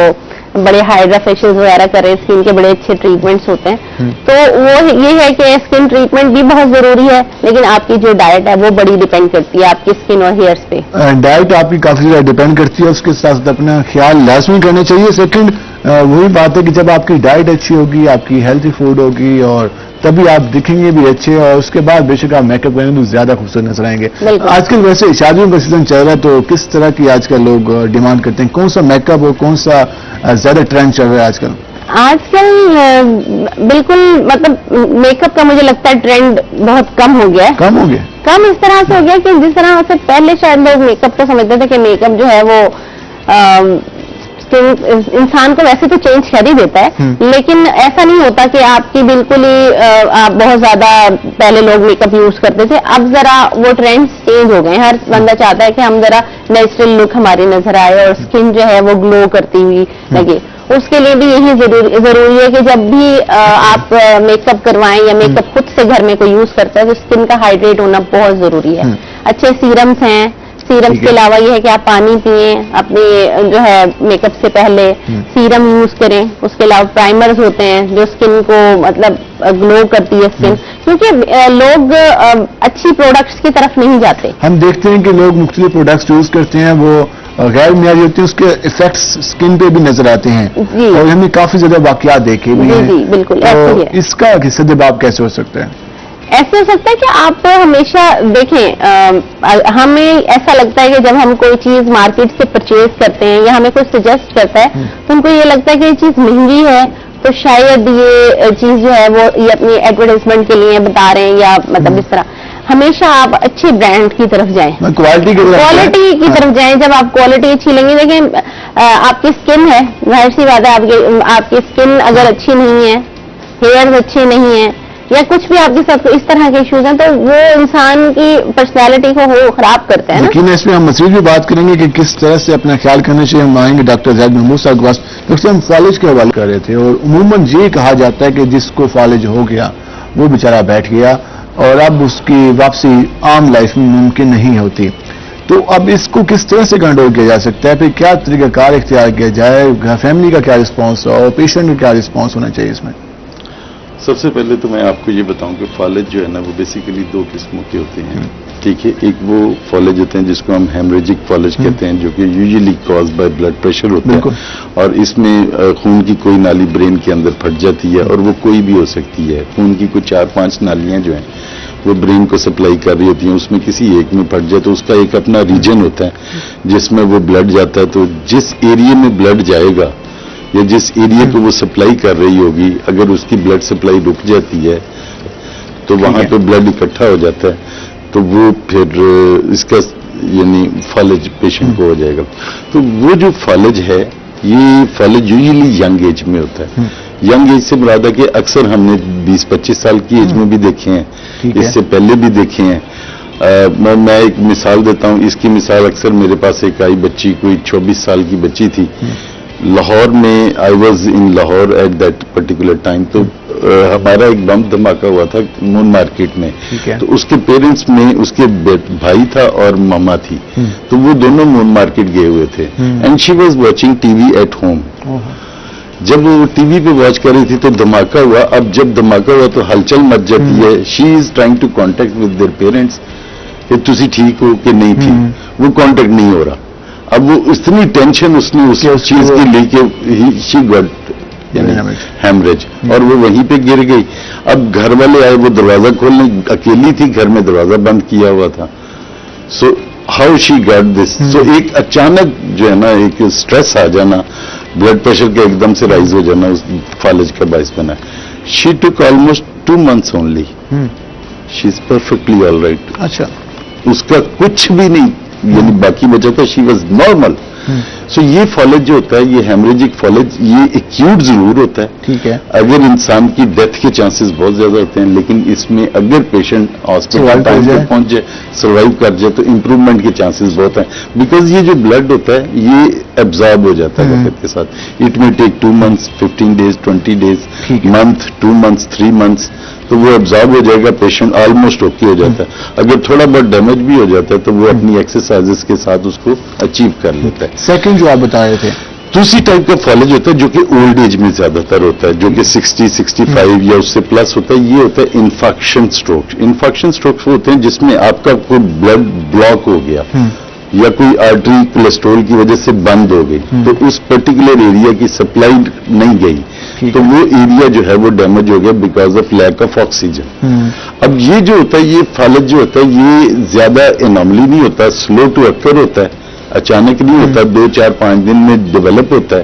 بڑے ہائیڈرا فیشیل وغیرہ کریں، اسکن کے بڑے اچھے ٹریٹمنٹس ہوتے ہیں. تو وہ یہ ہے کہ اسکن ٹریٹمنٹ بھی بہت ضروری ہے، لیکن آپ کی جو ڈائٹ ہے وہ بڑی ڈیپینڈ کرتی ہے آپ کی اسکن اور ہیئرس پہ. ڈائٹ آپ کی کافی زیادہ ڈیپینڈ کرتی ہے، اس کے ساتھ اپنا خیال لازمی کرنا چاہیے. سیکنڈ وہی بات ہے کہ جب آپ کی ڈائٹ اچھی ہوگی، آپ کی ہیلتھی فوڈ ہوگی، اور تبھی آپ دکھیں گے بھی اچھے، اور اس کے بعد بے شک آپ میک اپ کریں تو زیادہ خوبصورت نظر آئیں گے. آج کل ویسے شادیوں کا سیزن چل رہا ہے، تو کس طرح کی آج کل لوگ ڈیمانڈ کرتے ہیں؟ کون سا میک اپ اور کون سا زیادہ ٹرینڈ چل رہا ہے آج کل؟ آج کل بالکل مطلب میک اپ کا مجھے لگتا ہے ٹرینڈ بہت کم ہو گیا ہے. کم ہو گیا؟ کم اس طرح سے ہو گیا کہ جس طرح سے پہلے شاید لوگ میک اپ کو سمجھتے تھے کہ میک اپ جو ہے وہ انسان کو ویسے تو چینج کر ہی دیتا ہے, لیکن ایسا نہیں ہوتا کہ آپ کی بالکل ہی آپ بہت زیادہ پہلے لوگ میک اپ یوز کرتے تھے. اب ذرا وہ ٹرینڈز چینج ہو گئے ہیں. ہر بندہ چاہتا ہے کہ ہم ذرا نیچرل لک ہماری نظر آئے اور اسکن جو ہے وہ گلو کرتی ہوئی لگے. اس کے لیے بھی یہی ضروری ہے کہ جب بھی آپ میک اپ کروائیں یا میک اپ خود سے گھر میں کوئی یوز کرتا ہے تو اسکن کا ہائیڈریٹ ہونا بہت ضروری ہے. اچھے سیرمس ہیں. سیرمس کے علاوہ یہ ہے کہ آپ پانی پئیں اپنے جو ہے میک اپ سے پہلے, سیرم یوز کریں. اس کے علاوہ پرائمرز ہوتے ہیں جو اسکن کو مطلب گلو کرتی ہے اسکن, کیونکہ لوگ اچھی پروڈکٹس کی طرف نہیں جاتے. ہم دیکھتے ہیں کہ لوگ مختلف پروڈکٹس یوز کرتے ہیں, وہ غیر معیاری ہوتے ہیں, اس کے افیکٹس اسکن پہ بھی نظر آتے ہیں. جی. اور ہم نے کافی زیادہ واقعات دیکھے بھی ہیں. جی بالکل ایسے ہی ہے. اس کا سدباب کیسے ہو سکتا ہے؟ ایسے ہو سکتا ہے کہ آپ ہمیشہ دیکھیں, ہمیں ایسا لگتا ہے کہ جب ہم کوئی چیز مارکیٹ سے پرچیز کرتے ہیں یا ہمیں کوئی سجیسٹ کرتا ہے تو ان کو یہ لگتا ہے کہ یہ چیز مہنگی ہے تو شاید یہ چیز جو ہے وہ یہ اپنی ایڈورٹائزمنٹ کے لیے بتا رہے ہیں, یا مطلب اس طرح. ہمیشہ آپ اچھے برانڈ کی طرف جائیں, کوالٹی کی طرف جائیں. جب آپ کوالٹی اچھی لیں گے, دیکھیں آپ کی اسکن ہے, ظاہر سی بات ہے آپ کی اسکن اگر اچھی نہیں ہے, ہیئرز اچھے نہیں ہیں, یا کچھ بھی آپ کے ساتھ اس طرح کے ایشوز ہیں تو وہ انسان کی پرسنالٹی کو وہ خراب کرتے ہیں. لیکن اس میں ہم مزید بھی بات کریں گے کہ کس طرح سے اپنا خیال کرنا چاہیے. ہم آئیں گے ڈاکٹر زید محمود صاحب کے پاس. ڈاکٹر صاحب ہم فالج کے حوالے کر رہے تھے, اور عموماً یہ کہا جاتا ہے کہ جس کو فالج ہو گیا وہ بیچارہ بیٹھ گیا اور اب اس کی واپسی عام لائف میں ممکن نہیں ہوتی. تو اب اس کو کس طرح سے کنٹرول کیا جا سکتا ہے؟ پھر کیا طریقہ کار اختیار کیا جائے؟ فیملی کا کیا رسپانس اور پیشنٹ کا کیا رسپانس ہونا چاہیے اس میں؟ سب سے پہلے تو میں آپ کو یہ بتاؤں کہ فالج جو ہے نا وہ بیسیکلی دو قسموں کے ہوتے ہیں. ٹھیک ہے, ایک وہ فالج ہوتے ہیں جس کو ہم ہیمریجک فالج کہتے ہیں, جو کہ usually cause by blood pressure ہوتا ہے, اور اس میں خون کی کوئی نالی برین کے اندر پھٹ جاتی ہے, اور وہ کوئی بھی ہو سکتی ہے. خون کی کوئی 4-5 نالیاں جو ہیں وہ برین کو سپلائی کر رہی ہوتی ہیں, اس میں کسی ایک میں پھٹ جائے تو اس کا ایک اپنا ریجن ہوتا ہے جس میں وہ بلڈ جاتا ہے. تو جس ایریے میں بلڈ جائے گا یا جس ایریا کو وہ سپلائی کر رہی ہوگی, اگر اس کی بلڈ سپلائی رک جاتی ہے تو وہاں پہ بلڈ اکٹھا ہو جاتا ہے, تو وہ پھر اس کا یعنی فالج پیشنٹ کو ہو جائے گا. تو وہ جو فالج ہے, یہ فالج یوزلی ینگ ایج میں ہوتا ہے. ینگ ایج سے مراد ہے کہ اکثر ہم نے 20-25 سال کی ایج میں بھی دیکھے ہیں, اس سے پہلے بھی دیکھے ہیں. میں ایک مثال دیتا ہوں. اس کی مثال اکثر میرے پاس ایک آئی بچی, کوئی 24 سال کی بچی تھی لاہور میں. I was in Lahore at that particular time. تو ہمارا ایک بم دھماکہ ہوا تھا مون مارکیٹ میں. تو اس کے پیرنٹس میں اس کے بھائی تھا اور ماما تھی, تو وہ دونوں مون مارکیٹ گئے ہوئے تھے. And she was watching T V at home. جب وہ ٹی وی پہ واچ کر رہی تھی تو دھماکہ ہوا. اب جب دھماکہ ہوا تو ہلچل مچ جاتی ہے. She is trying to contact with their parents کہ تسی ٹھیک ہو کہ نہیں تھی. وہ کانٹیکٹ نہیں ہو رہا. اب وہ اتنی ٹینشن اس نے اس چیز کی لی کہ شی گاٹ ہیمریج, اور وہ وہیں پہ گر گئی. اب گھر والے آئے, وہ دروازہ کھولنے, اکیلی تھی گھر میں, دروازہ بند کیا ہوا تھا. So how she got this. سو ایک اچانک جو ہے نا ایک اسٹریس آ جانا, بلڈ پریشر کا ایک دم سے رائز ہو جانا, اس فالج کا باعث بنا. She took almost 2 months only. She is perfectly all right. اچھا, اس کا کچھ بھی نہیں, یعنی باقی بچا تھا. She was normal. سو یہ فالج جو ہوتا ہے, یہ ہیمریجک فالج, یہ ایکیوٹ ضرور ہوتا ہے. ٹھیک ہے, اگر انسان کی ڈیتھ کے چانسز بہت زیادہ ہوتے ہیں, لیکن اس میں اگر پیشنٹ ہاسپٹل ٹائم پہ پہنچ جائے, سروائیو کر جائے, تو امپروومنٹ کے چانسز بہت ہیں. بیکاز یہ جو بلڈ ہوتا ہے یہ ایبزارب ہو جاتا ہے وقت کے ساتھ. اٹ میں ٹیک 2 months, 15 days, 20 days, month, 2 months, 3 months. تو وہ ایبزارب ہو جائے گا, پیشنٹ آلموسٹ اوکے ہو جاتا ہے. اگر تھوڑا بہت ڈیمیج بھی ہو جاتا ہے تو وہ اپنی ایکسرسائزز کے ساتھ اس کو اچیو کر لیتا ہے. سیکنڈ جو آپ بتا رہے تھے, دوسری ٹائپ کا فالج ہوتا ہے جو کہ اولڈ ایج میں زیادہ تر ہوتا ہے, جو کہ 60-65 یا اس سے پلس ہوتا ہے. یہ ہوتا ہے انفیکشن اسٹروک. انفیکشن اسٹروک ہوتے ہیں جس میں آپ کا کوئی بلڈ بلاک ہو گیا یا کوئی آرٹری کولیسٹرول کی وجہ سے بند ہو گئی, تو اس پرٹیکولر ایریا کی سپلائی نہیں گئی, تو وہ ایریا جو ہے وہ ڈیمیج ہو گیا because of lack of oxygen. اب یہ جو ہوتا ہے, یہ فالج جو ہوتا ہے, یہ زیادہ اناملی نہیں ہوتا, سلو ٹو اکر ہوتا ہے, اچانک نہیں ہوتا, 2-4-5 دن میں ڈیولپ ہوتا ہے,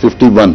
51,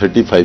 35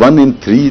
1 in 3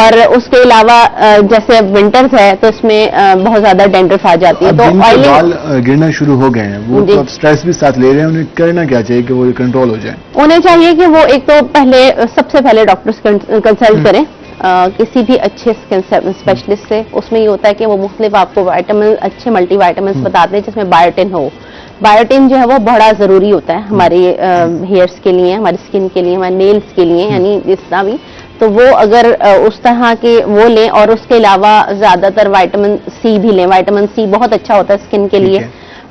اور اس کے علاوہ جیسے ونٹرز ہے تو اس میں بہت زیادہ ڈینڈرف آ جاتی ہے. تو جن کے آئلنگ بال گرنا شروع ہو گئے ہیں وہ تو اب اسٹریس بھی ساتھ لے رہے ہیں, انہیں کرنا کیا چاہیے کہ وہ کنٹرول ہو جائے؟ انہیں چاہیے کہ وہ ایک تو سب سے پہلے ڈاکٹر سے کنسلٹ کریں, کسی بھی اچھے اسپیشلسٹ سے. اس میں یہ ہوتا ہے کہ وہ مختلف آپ کو وائٹامن, اچھے ملٹی وائٹامنس بتاتے ہیں جس میں بایوٹین ہو. بایوٹین جو ہے وہ بڑا ضروری ہوتا ہے ہمارے ہیئرس کے لیے, ہماری اسکن کے لیے, ہمارے نیلس کے لیے, یعنی جس طرح بھی. تو وہ اگر اس طرح کے وہ لیں, اور اس کے علاوہ زیادہ تر وائٹامن سی بھی لیں. وائٹامن سی بہت اچھا ہوتا ہے اسکن کے لیے.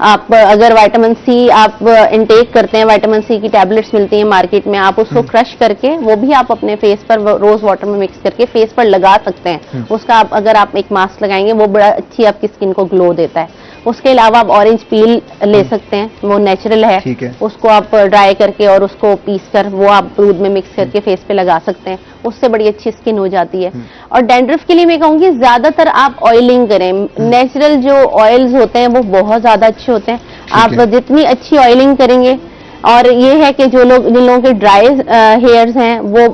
آپ اگر وائٹامن سی آپ انٹیک کرتے ہیں, وائٹامن سی کی ٹیبلٹس ملتی ہیں مارکیٹ میں, آپ اس کو کرش کر کے وہ بھی آپ اپنے فیس پر روز واٹر میں مکس کر کے فیس پر لگا سکتے ہیں. اس کا اگر آپ ایک ماسک لگائیں گے وہ بڑا اچھی آپ کی اسکن کو گلو دیتا ہے. اس کے علاوہ آپ اورنج پیل لے سکتے ہیں, وہ نیچرل ہے. اس کو آپ ڈرائی کر کے اور اس کو پیس کر وہ آپ دودھ میں مکس کر کے فیس پہ لگا سکتے ہیں. اس سے بڑی اچھی اسکن ہو جاتی ہے. اور ڈینڈرف کے لیے میں کہوں گی زیادہ تر آپ آئلنگ کریں. نیچرل جو آئلز ہوتے ہیں وہ بہت زیادہ اچھے ہوتے ہیں. آپ جتنی اچھی آئلنگ کریں گے, اور یہ ہے کہ جن لوگوں کے ڈرائی ہیئرز ہیں وہ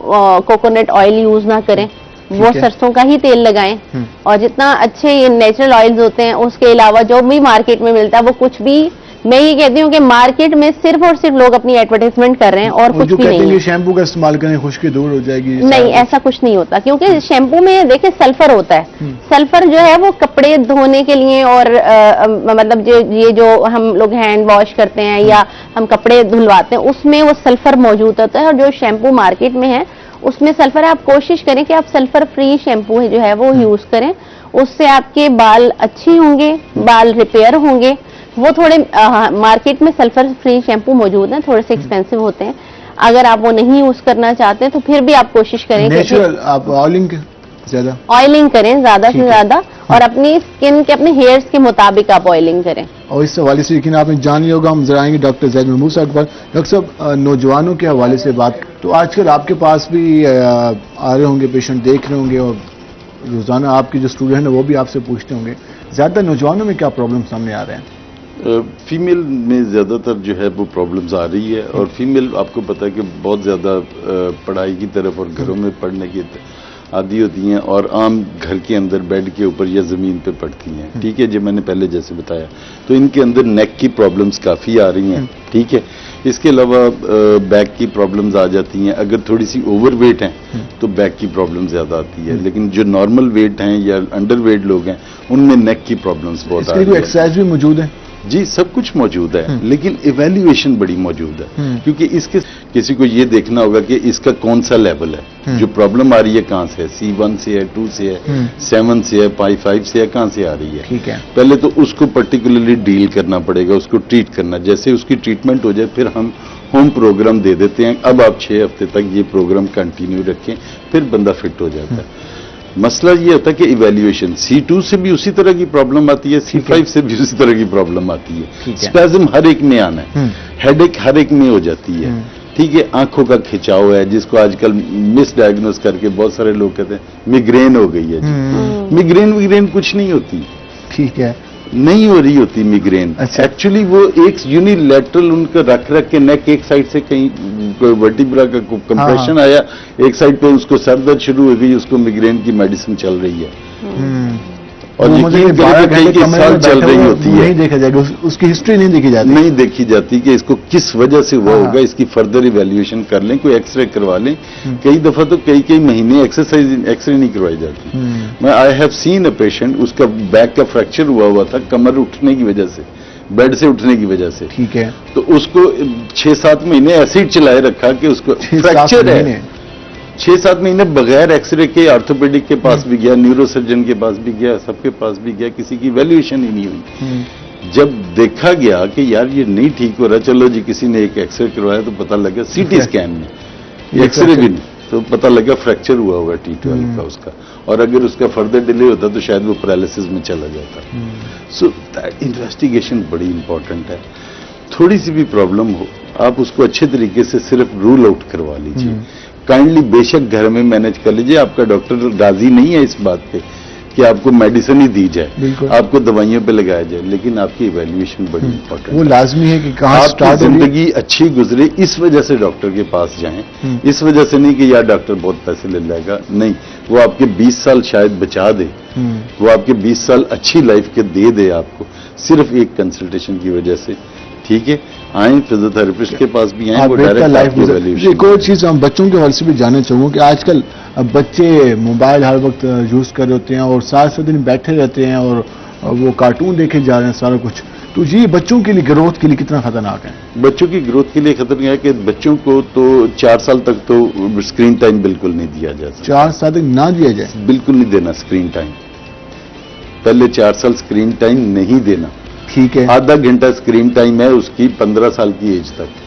کوکونٹ آئل یوز نہ کریں, وہ سرسوں کا ہی تیل لگائیں. اور جتنا اچھے یہ نیچرل آئلز ہوتے ہیں, اس کے علاوہ جو بھی مارکیٹ میں ملتا ہے وہ کچھ بھی, میں یہ کہتی ہوں کہ مارکیٹ میں صرف اور صرف لوگ اپنی ایڈورٹائزمنٹ کر رہے ہیں اور کچھ بھی نہیں ہے. شیمپو کا استعمال کریں خشکی دور ہو جائے گی, نہیں ایسا کچھ نہیں ہوتا, کیونکہ شیمپو میں دیکھیں سلفر ہوتا ہے. سلفر جو ہے وہ کپڑے دھونے کے لیے, اور مطلب یہ جو ہم لوگ ہینڈ واش کرتے ہیں یا ہم کپڑے دھلواتے ہیں اس میں وہ سلفر موجود ہوتا ہے. اور جو شیمپو مارکیٹ میں ہے اس میں سلفر ہے. آپ کوشش کریں کہ آپ سلفر فری شیمپو جو ہے وہ یوز کریں, اس سے آپ کے بال اچھے ہوں گے, بال ریپیئر ہوں گے. وہ تھوڑے مارکیٹ میں سلفر فری شیمپو موجود ہیں, تھوڑے سے ایکسپینسو ہوتے ہیں. اگر آپ وہ نہیں یوز کرنا چاہتے تو پھر بھی آپ کوشش کریں نیچرل آپ آئلنگ زیادہ آئلنگ کریں, زیادہ سے زیادہ, اور اپنی اسکن کے اپنے ہیئرس کے مطابق آپ آئلنگ کریں. اور اس حوالے سے یقین آپ نے جان لیا ہوگا, ہم ذرا آئیں گے ڈاکٹر زید محمود صاحب پر. ڈاکٹر صاحب نوجوانوں کے حوالے سے بات, تو آج کل آپ کے پاس بھی آ رہے ہوں گے پیشنٹ, دیکھ رہے ہوں گے, اور روزانہ آپ کے جو اسٹوڈنٹ ہیں وہ بھی آپ سے پوچھتے ہوں گے, زیادہ نوجوانوں میں کیا پرابلم سامنے آ رہے ہیں؟ فیمیل میں زیادہ تر جو ہے وہ پرابلمز آ رہی ہے. اور فیمیل آپ کو پتہ ہے کہ بہت زیادہ پڑھائی کی طرف اور گھروں میں پڑھنے کی عادی ہوتی ہیں, اور عام گھر کے اندر بیڈ کے اوپر یا زمین پہ پڑھتی ہیں. ٹھیک ہے, جو میں نے پہلے جیسے بتایا, تو ان کے اندر نیک کی پرابلمز کافی آ رہی ہیں. ٹھیک ہے, اس کے علاوہ بیک کی پرابلمز آ جاتی ہیں. اگر تھوڑی سی اوور ویٹ ہیں تو بیک کی پرابلم زیادہ آتی ہے, لیکن جو نارمل ویٹ ہیں یا انڈر ویٹ لوگ ہیں ان میں نیک کی پرابلمز بہت آ رہی ہیں. ایکسرسائز بھی موجود ہے؟ جی سب کچھ موجود ہے, لیکن ایویلیویشن بڑی موجود ہے. کیونکہ اس کے کسی کو یہ دیکھنا ہوگا کہ اس کا کون سا لیول ہے, جو پرابلم آ رہی ہے کہاں سے ہے, C1 سے ہے, 2 سے ہے, 7 سے ہے, 5 سے ہے, کہاں سے آ رہی ہے. پہلے تو اس کو پرٹیکولرلی ڈیل کرنا پڑے گا, اس کو ٹریٹ کرنا. جیسے اس کی ٹریٹمنٹ ہو جائے پھر ہم ہوم پروگرام دے دیتے ہیں, اب آپ 6 ہفتے تک یہ پروگرام کنٹینیو رکھیں, پھر بندہ فٹ ہو جاتا ہے. مسئلہ یہ ہوتا ہے کہ ایویلیویشن, C2 سے بھی اسی طرح کی پرابلم آتی ہے, C5 سے بھی اسی طرح کی پرابلم آتی ہے. اسپیزم ہر ایک میں آنا ہے, ہیڈ ایک ہر ایک میں ہو جاتی ہے. ٹھیک ہے, آنکھوں کا کھچاؤ ہے جس کو آج کل مس ڈائگنوز کر کے بہت سارے لوگ کہتے ہیں میگرین ہو گئی ہے. میگرین کچھ نہیں ہوتی. ٹھیک ہے, نہیں ہو رہی ہوتی میگرین. ایکچولی وہ ایک یونیلیٹرل ان کا رکھ کے نیک ایک سائڈ سے کہیں ورٹیبرا کا کمپریشن آیا, ایک سائڈ پہ اس کو سر درد شروع ہو گئی, اس کو میگرین کی میڈیسن چل رہی ہے. اور کئی سال چل رہی ہوتی ہے, نہیں دیکھا جائے گا, اس کی ہسٹری نہیں دیکھی جاتی, نہیں دیکھی جاتی کہ اس کو کس وجہ سے ہوا ہوگا. اس کی فردر ایویلیویشن کر لیں, کوئی ایکس رے کروا لیں. کئی دفعہ تو کئی مہینے ایکس رے نہیں کروائی جاتی. میں I have seen a patient, اس کا بیک کا فریکچر ہوا تھا کمر اٹھنے کی وجہ سے, بیڈ سے اٹھنے کی وجہ سے. ٹھیک ہے, تو اس کو 6-7 مہینے ایسے ہی چلائے رکھا کہ اس کو فریکچر ہے. 6-7 مہینے بغیر ایکس رے کے آرتھوپیڈک کے پاس بھی گیا, نیورو سرجن کے پاس بھی گیا, سب کے پاس بھی گیا, کسی کی ویلیویشن ہی نہیں ہوئی. جب دیکھا گیا کہ یار یہ نہیں ٹھیک ہو رہا, چلو جی کسی نے ایک ایکس رے کروایا تو پتہ لگا, CT اسکین میں ایکس رے بھی نہیں, تو پتہ لگا فریکچر ہوا ہوگا T12 کا اس کا, اور اگر اس کا فردر ڈیلے ہوتا تو شاید وہ پیرالسس میں چلا جاتا. سو دیٹ انویسٹیگیشن بڑی امپورٹنٹ ہے. تھوڑی سی بھی پرابلم ہو آپ اس کو اچھے طریقے سے صرف رول آؤٹ کروا لیجیے. کائنڈلی بے شک گھر میں مینج کر لیجیے. آپ کا ڈاکٹر راضی نہیں ہے اس بات پہ کہ آپ کو میڈیسن ہی دی جائے, بالکل. آپ کو دوائیوں پہ لگایا جائے, لیکن آپ کی ایویلویشن بڑی امپورٹنٹ وہ لازمی ہے کہ کہاں آپ کی اسٹارٹ ہوگی. زندگی اچھی گزرے, اس وجہ سے ڈاکٹر کے پاس جائیں, اس وجہ سے نہیں کہ یار ڈاکٹر بہت پیسے لے لے گا, نہیں, وہ آپ کے 20 سال شاید بچا دے, وہ آپ کے 20 سال اچھی لائف کے دے آپ کو, صرف ایک کنسلٹیشن کی وجہ سے. ٹھیک ہے, آئیں فزیوتھراپسٹ کے پاس بھی آئیں, وہ ڈائریکٹ. ایک اور چیز ہم بچوں کے حوالے سے بھی جاننا چاہوں گا کہ آج کل بچے موبائل ہر وقت یوز کر رہے ہوتے ہیں اور سارے دن بیٹھے رہتے ہیں اور وہ کارٹون دیکھے جا رہے ہیں سارا کچھ, تو یہ بچوں کے لیے گروتھ کے لیے کتنا خطرناک ہے؟ بچوں کی گروتھ کے لیے خطرناک ہے کہ بچوں کو تو 4 سال تک تو اسکرین ٹائم بالکل نہیں دیا جا سکتا. 4 سال تک نہ دیا جائے؟ بالکل نہیں دینا اسکرین ٹائم, پہلے 4 سال اسکرین ٹائم نہیں دینا. ٹھیک ہے, آدھا گھنٹہ اسکرین ٹائم ہے اس کی 15 سال کی ایج تک,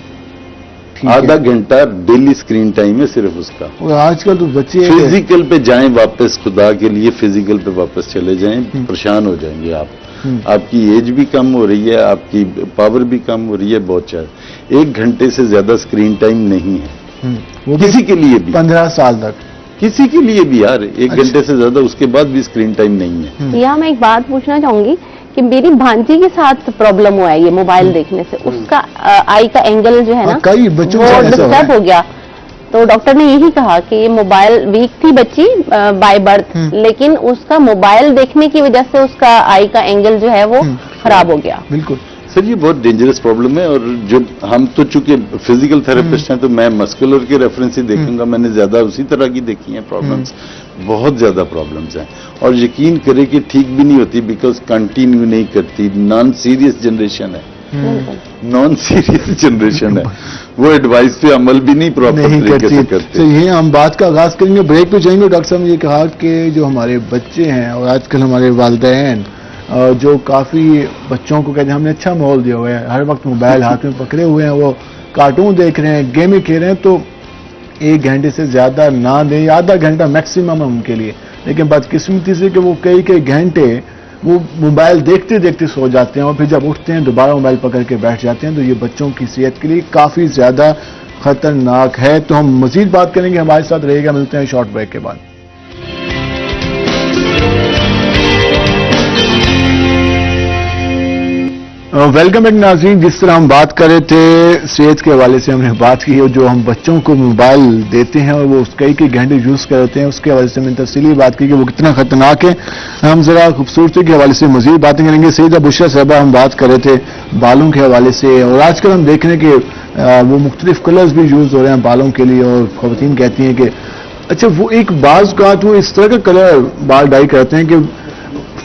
آدھا گھنٹہ ڈیلی اسکرین ٹائم ہے صرف اس کا. اور آج کل تو بچے فزیکل پہ جائیں واپس, خدا کے لیے فزیکل پہ واپس چلے جائیں, پریشان ہو جائیں گے آپ. آپ کی ایج بھی کم ہو رہی ہے, آپ کی پاور بھی کم ہو رہی ہے بہت زیادہ. 1 گھنٹے سے زیادہ اسکرین ٹائم نہیں ہے وہ کسی کے لیے بھی, 15 سال تک کسی کے لیے بھی یار. 1 گھنٹے سے زیادہ اس کے بعد بھی اسکرین ٹائم نہیں ہے. یہاں میں ایک بات پوچھنا چاہوں گی کہ میری بھانجی کے ساتھ پرابلم ہوا ہے یہ موبائل دیکھنے سے, اس کا آئی کا اینگل جو ہے نا کئی بچوں وہ سے ڈسٹرب ہو گیا, تو ڈاکٹر نے یہی کہا کہ یہ موبائل ویک تھی بچی بائی برتھ, لیکن اس کا موبائل دیکھنے کی وجہ سے اس کا آئی کا اینگل جو ہے وہ خراب ہو گیا. بالکل سر, یہ بہت ڈینجرس پرابلم ہے. اور جب ہم تو چونکہ فزیکل تھراپسٹ ہیں تو میں مسکولر کے ریفرنس ہی دیکھوں گا, میں نے زیادہ اسی طرح کی دیکھی ہیں پرابلمس, بہت زیادہ پرابلمس ہیں. اور یقین کرے کہ ٹھیک بھی نہیں ہوتی, بیکاز کنٹینیو نہیں کرتی. نان سیریس جنریشن ہے, نان سیریس جنریشن ہے, وہ ایڈوائس پہ عمل بھی نہیں پراپر طریقے سے کرتے. یہ ہم بات کا آغاز کریں گے, بریک پہ جائیں گے. ڈاکٹر صاحب نے یہ کہا کہ جو ہمارے بچے ہیں اور آج کل ہمارے والدین جو کافی بچوں کو کہتے ہیں ہم نے اچھا ماحول دیا ہوا ہے, ہر وقت موبائل ہاتھ میں پکڑے ہوئے ہیں, وہ کارٹون دیکھ رہے ہیں, گیمیں کھیل رہے ہیں, تو 1 گھنٹے سے زیادہ نہ دیں, آدھا گھنٹہ میکسیمم ان کے لیے. لیکن بدقسمتی سے کہ وہ کئی گھنٹے وہ موبائل دیکھتے دیکھتے سو جاتے ہیں, اور پھر جب اٹھتے ہیں دوبارہ موبائل پکڑ کے بیٹھ جاتے ہیں, تو یہ بچوں کی صحت کے لیے کافی زیادہ خطرناک ہے. تو ہم مزید بات کریں گے, ہمارے ساتھ رہے گا, ملتے ہیں شارٹ بریک کے بعد. ویلکم بیک ناظرین. جس طرح ہم بات کر رہے تھے صحت کے حوالے سے, ہم نے بات کی, اور جو ہم بچوں کو موبائل دیتے ہیں اور وہ کئی گھنٹے یوز کرتے ہیں, اس کے حوالے سے ہم نے تفصیلی بات کی کہ وہ کتنا خطرناک ہے. ہم ذرا خوبصورتی کے حوالے سے مزید باتیں کریں گے. سیدہ بشرا صاحبہ, ہم بات کر رہے تھے بالوں کے حوالے سے, اور آج کل ہم دیکھ رہے ہیں کہ وہ مختلف کلرز بھی یوز ہو رہے ہیں بالوں کے لیے, اور خواتین کہتی ہیں کہ اچھا وہ ایک بعض کا وہ اس طرح کا کلر بال ڈائی کرتے ہیں کہ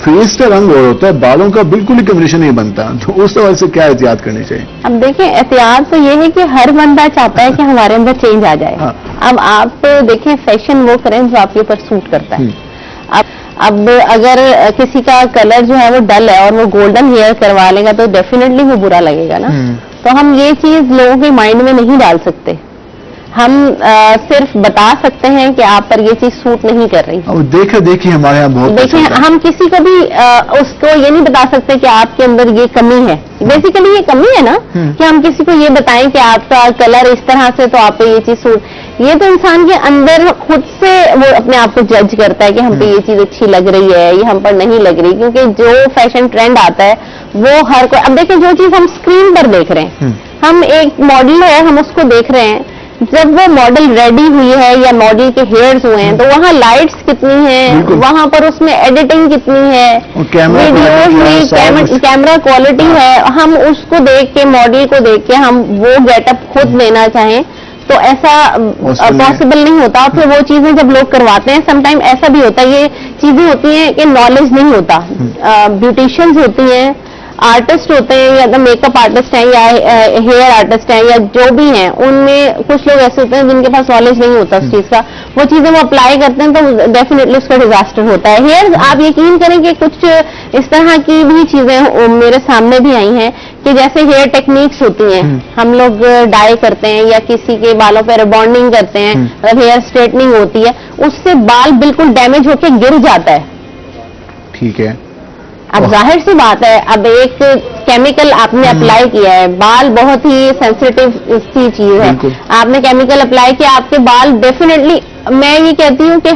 فیس کا رنگ اور ہوتا ہے, بالوں کا بالکل ہی کمبینیشن نہیں بنتا. تو اس حوالے سے کیا احتیاط کرنی چاہیے؟ اب دیکھیں, احتیاط تو یہ ہے کہ ہر بندہ چاہتا ہے کہ ہمارے اندر چینج آ جائے. اب آپ دیکھیں فیشن وہ کریں جو آپ کے اوپر سوٹ کرتا ہے. اب اگر کسی کا کلر جو ہے وہ ڈل ہے اور وہ گولڈن ہیئر کروا لے گا تو ڈیفینیٹلی وہ برا لگے گا نا. تو ہم یہ چیز لوگوں کے مائنڈ میں نہیں ڈال سکتے, ہم صرف بتا سکتے ہیں کہ آپ پر یہ چیز سوٹ نہیں کر رہی. دیکھیں ہمارے یہاں بہت دیکھیں, ہم کسی کو بھی اس کو یہ نہیں بتا سکتے کہ آپ کے اندر یہ کمی ہے. بیسیکلی یہ کمی ہے نا کہ ہم کسی کو یہ بتائیں کہ آپ کا کلر اس طرح سے تو آپ پہ یہ چیز سوٹ, یہ تو انسان کے اندر خود سے وہ اپنے آپ کو جج کرتا ہے کہ ہم پہ یہ چیز اچھی لگ رہی ہے, یہ ہم پر نہیں لگ رہی. کیونکہ جو فیشن ٹرینڈ آتا ہے وہ ہر کوئی, اب دیکھیں جو چیز ہم اسکرین پر دیکھ رہے ہیں, ہم ایک ماڈل ہے ہم اس کو دیکھ رہے ہیں, جب وہ ماڈل ریڈی ہوئی ہے یا ماڈل کے ہیئرز ہوئے ہیں تو وہاں لائٹس کتنی ہیں, وہاں پر اس میں ایڈیٹنگ کتنی ہے, ویڈیوز میں کیمرہ کوالٹی ہے, ہم اس کو دیکھ کے ماڈل کو دیکھ کے ہم وہ گیٹ اپ خود لینا چاہیں تو ایسا پاسبل نہیں ہوتا. پھر وہ چیزیں جب لوگ کرواتے ہیں سم ٹائم ایسا بھی ہوتا ہے, یہ چیزیں ہوتی ہیں کہ نالج نہیں ہوتا. بیوٹیشینز ہوتی ہیں, آرٹسٹ ہوتے ہیں, یا میک اپ آرٹسٹ ہیں یا ہیئر آرٹسٹ ہیں یا جو بھی ہیں, ان میں کچھ لوگ ایسے ہوتے ہیں جن کے پاس نالج نہیں ہوتا اس چیز کا, وہ چیزیں وہ اپلائی کرتے ہیں تو ڈیفینیٹلی اس کا ڈیزاسٹر ہوتا ہے. ہیئر آپ یقین کریں کہ کچھ اس طرح کی بھی چیزیں میرے سامنے بھی آئی ہیں کہ جیسے ہیئر ٹیکنیکس ہوتی ہیں, ہم لوگ ڈائی کرتے ہیں یا کسی کے بالوں پہ ریبانڈنگ کرتے ہیں, ہیئر اسٹریٹنگ ہوتی ہے, اس سے بال بالکل ڈیمیج ہو کے گر جاتا ہے. ٹھیک ہے, اب ظاہر سی بات ہے, اب ایک کیمیکل آپ نے اپلائی کیا ہے, بال بہت ہی سینسیٹیو سی چیز ہے, آپ نے کیمیکل اپلائی کیا, آپ کے بال ڈیفینیٹلی میں یہ کہتی ہوں کہ